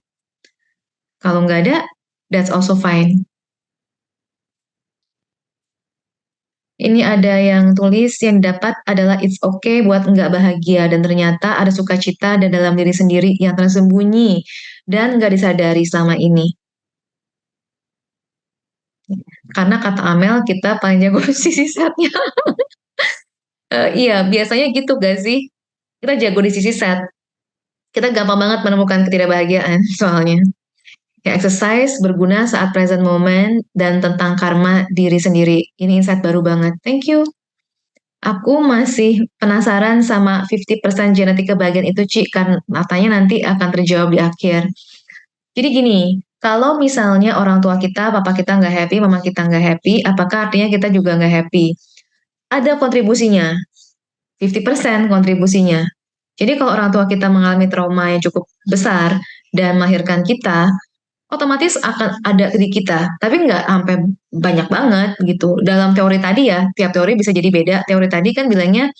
Kalau nggak ada, that's also fine. Ini ada yang tulis yang dapat adalah it's okay buat nggak bahagia dan ternyata ada sukacita dan dalam diri sendiri yang tersembunyi dan nggak disadari selama ini. Karena kata Amel kita paling jago sisi setnya. Iya, biasanya gitu gak sih? Kita jago di sisi set. Kita gampang banget menemukan ketidakbahagiaan soalnya. Ya, exercise berguna saat present moment dan tentang karma diri sendiri. Ini insight baru banget. Thank you. Aku masih penasaran sama 50% genetik kebahagiaan itu, Ci, karena katanya nanti akan terjawab di akhir. Jadi gini, kalau misalnya orang tua kita, papa kita nggak happy, mama kita nggak happy, apakah artinya kita juga nggak happy? Ada kontribusinya, 50% kontribusinya. Jadi kalau orang tua kita mengalami trauma yang cukup besar dan melahirkan kita, otomatis akan ada di kita, tapi nggak sampai banyak banget gitu. Dalam teori tadi ya, tiap teori bisa jadi beda. Teori tadi kan bilangnya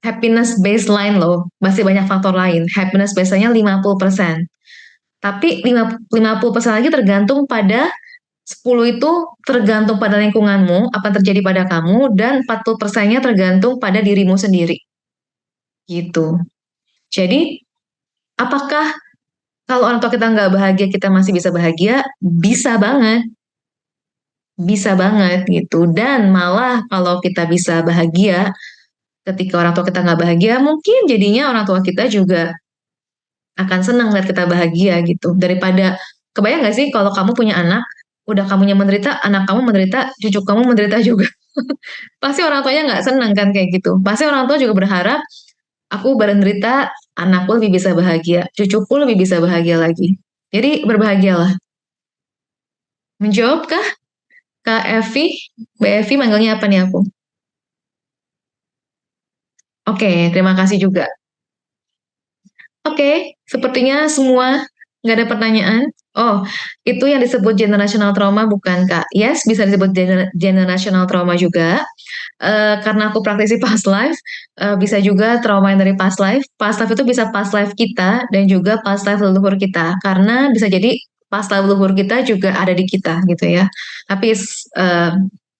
happiness baseline loh, masih banyak faktor lain. Happiness baseline-nya 50%. Tapi 50% lagi tergantung pada 10 itu tergantung pada lingkunganmu, apa yang terjadi pada kamu, dan 40%-nya tergantung pada dirimu sendiri. Gitu. Jadi, apakah kalau orang tua kita nggak bahagia, kita masih bisa bahagia? Bisa banget. Bisa banget gitu. Dan malah kalau kita bisa bahagia, ketika orang tua kita nggak bahagia, mungkin jadinya orang tua kita juga akan senang lihat kita bahagia gitu. Daripada, kebayang nggak sih kalau kamu punya anak, udah kamunya menderita, anak kamu menderita, cucu kamu menderita juga. Pasti orang tuanya nggak senang kan kayak gitu. Pasti orang tua juga berharap, aku menderita, anakku lebih bisa bahagia, cucuku lebih bisa bahagia lagi. Jadi berbahagialah. Menjawab kah? Kak Evi? Mbak Evi manggilnya apa nih aku? Oke, terima kasih juga. Oke, sepertinya semua nggak ada pertanyaan. Oh, itu yang disebut generational trauma bukan Kak? Yes, bisa disebut generational trauma juga. Karena aku praktisi past life, bisa juga trauma yang dari past life. Past life itu bisa past life kita dan juga past life leluhur kita. Karena bisa jadi past life leluhur kita juga ada di kita gitu ya. Tapi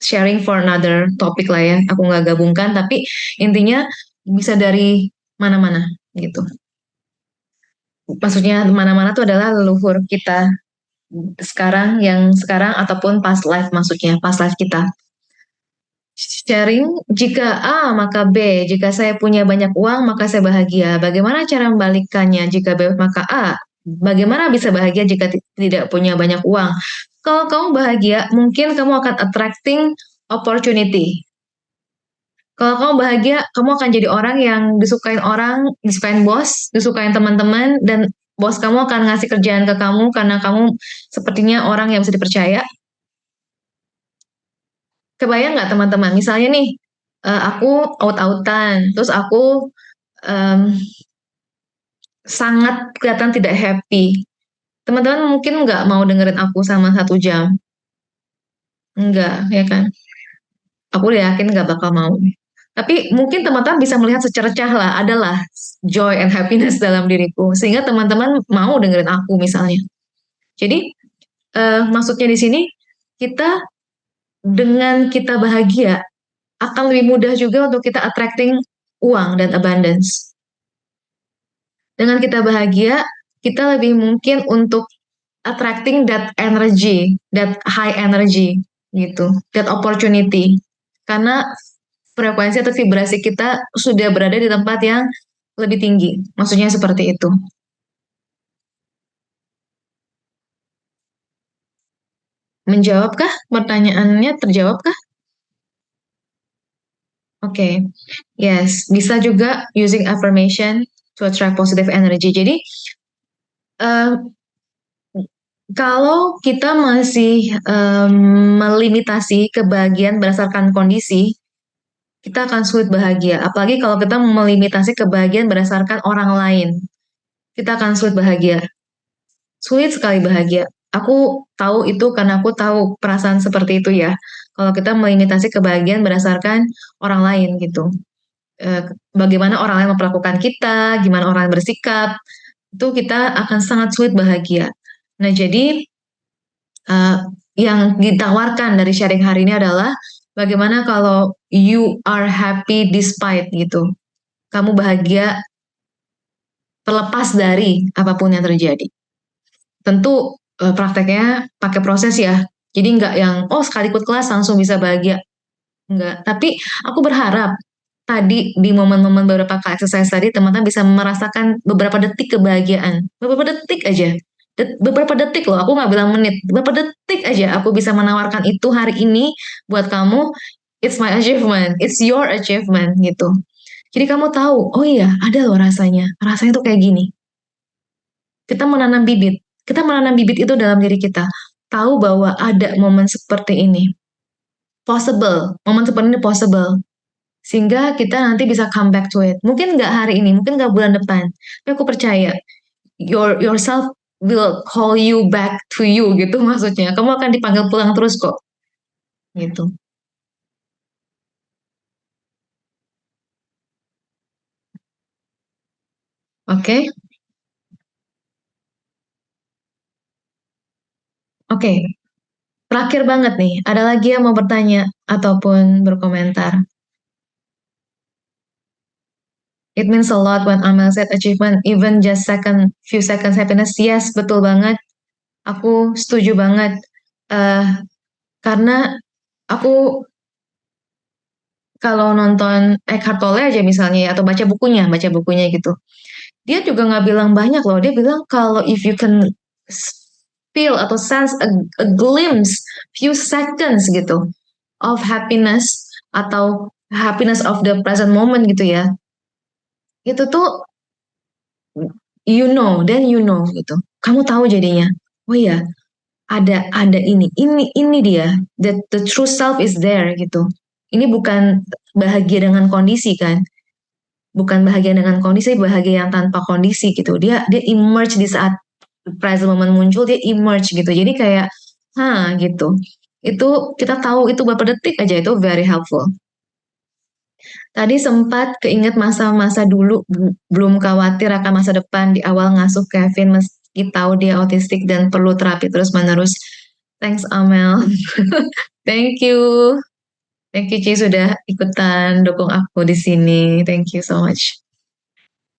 sharing for another topic lah ya. Aku nggak gabungkan, tapi intinya bisa dari mana-mana gitu. Maksudnya mana-mana tuh adalah leluhur kita sekarang ataupun past life, maksudnya past life kita. Sharing, jika A maka B, jika saya punya banyak uang maka saya bahagia. Bagaimana cara membalikannya? Jika B maka A. Bagaimana bisa bahagia jika tidak punya banyak uang? Kalau kamu bahagia, mungkin kamu akan attracting opportunity. Kalau kamu bahagia, kamu akan jadi orang, disukain bos, disukain teman-teman, dan bos kamu akan ngasih kerjaan ke kamu karena kamu sepertinya orang yang bisa dipercaya. Kebayang nggak teman-teman? Misalnya nih, aku out-outan, terus aku um, sangat kelihatan tidak happy. Teman-teman mungkin nggak mau dengerin aku sama 1 jam. Enggak, ya kan? Aku udah yakin nggak bakal mau. Tapi mungkin teman-teman bisa melihat secercah lah, adalah joy and happiness dalam diriku, sehingga teman-teman mau dengerin aku misalnya. Jadi maksudnya di sini kita dengan kita bahagia akan lebih mudah juga untuk kita attracting uang dan abundance. Dengan kita bahagia, kita lebih mungkin untuk attracting that energy, that high energy gitu, that opportunity. Karena frekuensi atau vibrasi kita sudah berada di tempat yang lebih tinggi. Maksudnya seperti itu. Menjawabkah? Pertanyaannya terjawabkah? Oke, yes. Bisa juga using affirmation to attract positive energy. Jadi, eh, kalau kita masih melimitasi kebahagiaan berdasarkan kondisi, kita akan sulit bahagia. Apalagi kalau kita melimitasi kebahagiaan berdasarkan orang lain, kita akan sulit bahagia. Sulit sekali bahagia. Aku tahu itu karena aku tahu perasaan seperti itu ya. Kalau kita melimitasi kebahagiaan berdasarkan orang lain gitu. Bagaimana orang lain memperlakukan kita, gimana orang lain bersikap, itu kita akan sangat sulit bahagia. Nah, jadi yang ditawarkan dari sharing hari ini adalah bagaimana kalau you are happy despite gitu. Kamu bahagia terlepas dari apapun yang terjadi. Tentu prakteknya pakai proses ya. Jadi nggak yang, oh sekali ikut kelas langsung bisa bahagia. Enggak. Tapi aku berharap tadi di momen-momen beberapa kali exercise tadi teman-teman bisa merasakan beberapa detik kebahagiaan. Beberapa detik aja. Beberapa detik loh, aku nggak bilang menit. Beberapa detik aja aku bisa menawarkan itu hari ini buat kamu. It's my achievement. It's your achievement gitu. Jadi kamu tahu, oh iya ada loh rasanya. Rasanya tuh kayak gini. Kita menanam bibit. Kita menanam bibit itu dalam diri kita. Tahu bahwa ada momen seperti ini. Possible. Momen seperti ini possible. Sehingga kita nanti bisa come back to it. Mungkin nggak hari ini, mungkin nggak bulan depan. Tapi aku percaya, yourself will call you back to you gitu maksudnya. Kamu akan dipanggil pulang terus kok. Gitu. Oke? Okay? Oke. Okay. Terakhir banget nih, ada lagi yang mau bertanya ataupun berkomentar? It means a lot when Amel said achievement, even just few seconds happiness. Yes, betul banget. Aku setuju banget. Karena aku kalau nonton Eckhart Tolle aja misalnya ya, atau baca bukunya gitu. Dia juga nggak bilang banyak loh. Dia bilang kalau if you can feel atau sense a glimpse, few seconds gitu of happiness atau happiness of the present moment gitu ya. Itu tuh then you know gitu. Kamu tahu jadinya. Oh iya, ada ini dia. The true self is there gitu. Ini bukan bahagia dengan kondisi kan. Bukan bahagia dengan kondisi, bahagia yang tanpa kondisi gitu. Dia emerge di saat present moment muncul, dia emerge gitu. Jadi kayak gitu. Itu kita tahu itu beberapa detik aja, itu very helpful. Tadi sempat keinget masa-masa dulu belum khawatir akan masa depan di awal ngasuh Kevin meski tahu dia autistik dan perlu terapi terus-menerus. Thanks Amel. Thank you. Thank you Ci sudah ikutan dukung aku di sini. Thank you so much.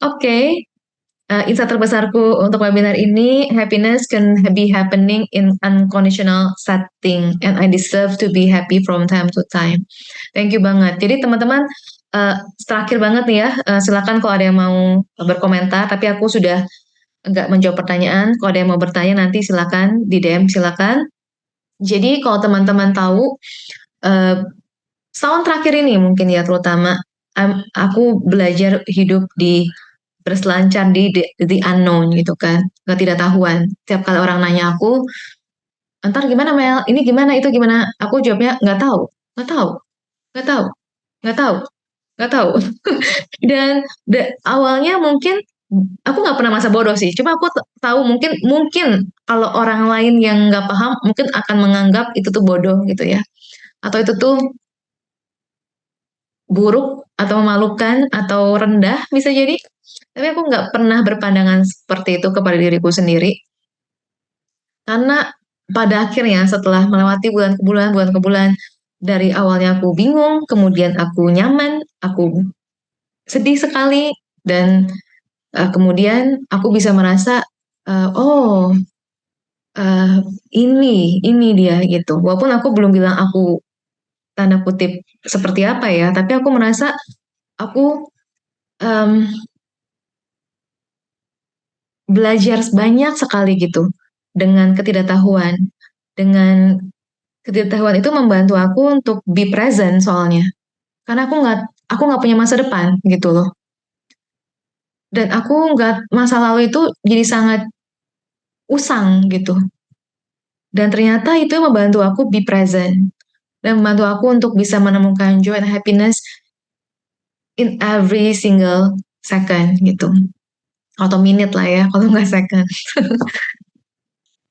Oke. Insight terbesarku untuk webinar ini, happiness can be happening in unconditional setting and I deserve to be happy from time to time. Thank you banget. Jadi teman-teman, terakhir banget nih ya, silakan kalau ada yang mau berkomentar, tapi aku sudah nggak menjawab pertanyaan. Kalau ada yang mau bertanya nanti silakan di DM, silakan. Jadi kalau teman-teman tahu, tahun terakhir ini mungkin ya terutama, aku belajar hidup berselancar di the unknown gitu kan, tidak tahuan. Tiap kali orang nanya aku, entar gimana Mel, ini gimana, itu gimana, aku jawabnya nggak tahu, nggak tahu, nggak tahu, nggak tahu, nggak tahu. Dan awalnya mungkin aku nggak pernah masa bodoh sih, cuma aku tahu mungkin kalau orang lain yang nggak paham mungkin akan menganggap itu tuh bodoh gitu ya, atau itu tuh buruk atau memalukan atau rendah bisa jadi. Tapi aku nggak pernah berpandangan seperti itu kepada diriku sendiri. Karena pada akhirnya setelah melewati bulan ke bulan, dari awalnya aku bingung, kemudian aku nyaman, aku sedih sekali, dan kemudian aku bisa merasa, oh, uh, ini dia gitu. Walaupun aku belum bilang aku tanda kutip seperti apa ya, tapi aku merasa aku um, belajar banyak sekali gitu dengan ketidaktahuan. Dengan ketidaktahuan itu membantu aku untuk be present soalnya. Karena aku nggak punya masa depan gitu loh. Dan aku nggak masa lalu itu jadi sangat usang gitu. Dan ternyata itu yang membantu aku be present dan membantu aku untuk bisa menemukan joy and happiness in every single second gitu. Atau minute lah ya, kalau nggak second.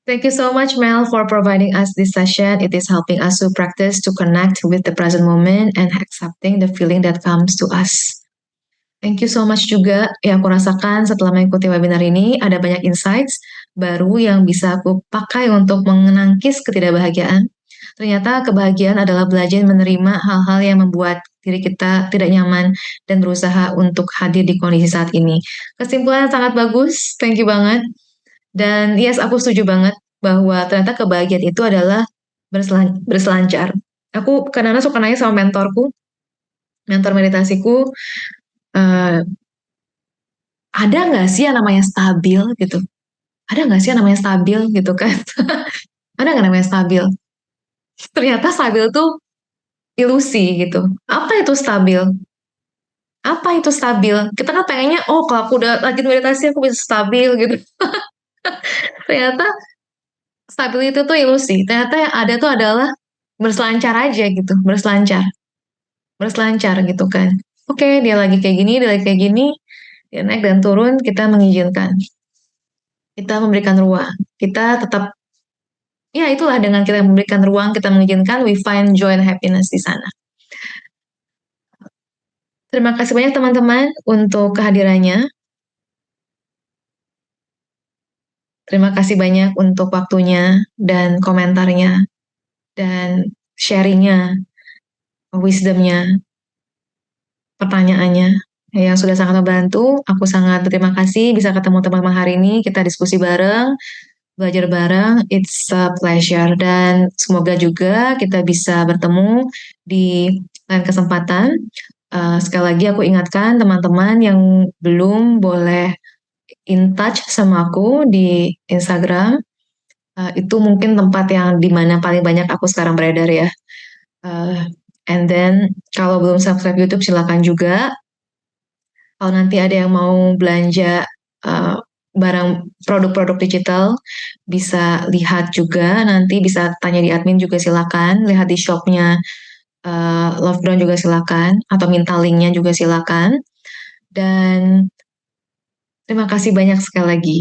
Thank you so much, Mel, for providing us this session. It is helping us to practice to connect with the present moment and accepting the feeling that comes to us. Thank you so much juga yang aku rasakan setelah mengikuti webinar ini. Ada banyak insights baru yang bisa aku pakai untuk mengenangkis ketidakbahagiaan. Ternyata kebahagiaan adalah belajar menerima hal-hal yang membuat diri kita tidak nyaman dan berusaha untuk hadir di kondisi saat ini. Kesimpulan sangat bagus, thank you banget. Dan yes, aku setuju banget bahwa ternyata kebahagiaan itu adalah berselancar. Aku kadang-kadang suka nanya sama mentor meditasiku, uh, ada nggak sih yang namanya stabil gitu? Ada nggak sih yang namanya stabil gitu kan? Ada nggak namanya stabil? Ternyata stabil tuh ilusi gitu. Apa itu stabil? Apa itu stabil? Kita kan pengennya, oh kalau aku udah lagi meditasi aku bisa stabil gitu. Ternyata stabil itu tuh ilusi. Ternyata yang ada tuh adalah berselancar aja gitu, berselancar gitu kan. Oke, dia lagi kayak gini, dia lagi kayak gini, dia naik dan turun, kita mengizinkan. Kita memberikan ruang. Kita tetap, ya itulah dengan kita memberikan ruang, kita mengizinkan, we find joy and happiness di sana. Terima kasih banyak teman-teman untuk kehadirannya. Terima kasih banyak untuk waktunya dan komentarnya dan sharingnya, wisdomnya, pertanyaannya yang sudah sangat membantu. Aku sangat berterima kasih bisa ketemu teman-teman hari ini. Kita diskusi bareng, belajar bareng. It's a pleasure. Dan semoga juga kita bisa bertemu di lain kesempatan. Sekali lagi aku ingatkan teman-teman yang belum boleh in touch sama aku di Instagram. Itu mungkin tempat yang dimana paling banyak aku sekarang beredar ya. And then kalau belum subscribe YouTube silakan juga. Kalau nanti ada yang mau belanja barang produk-produk digital bisa lihat juga, nanti bisa tanya di admin juga silakan, lihat di shopnya Love Ground juga silakan, atau minta linknya juga silakan. Dan terima kasih banyak sekali lagi.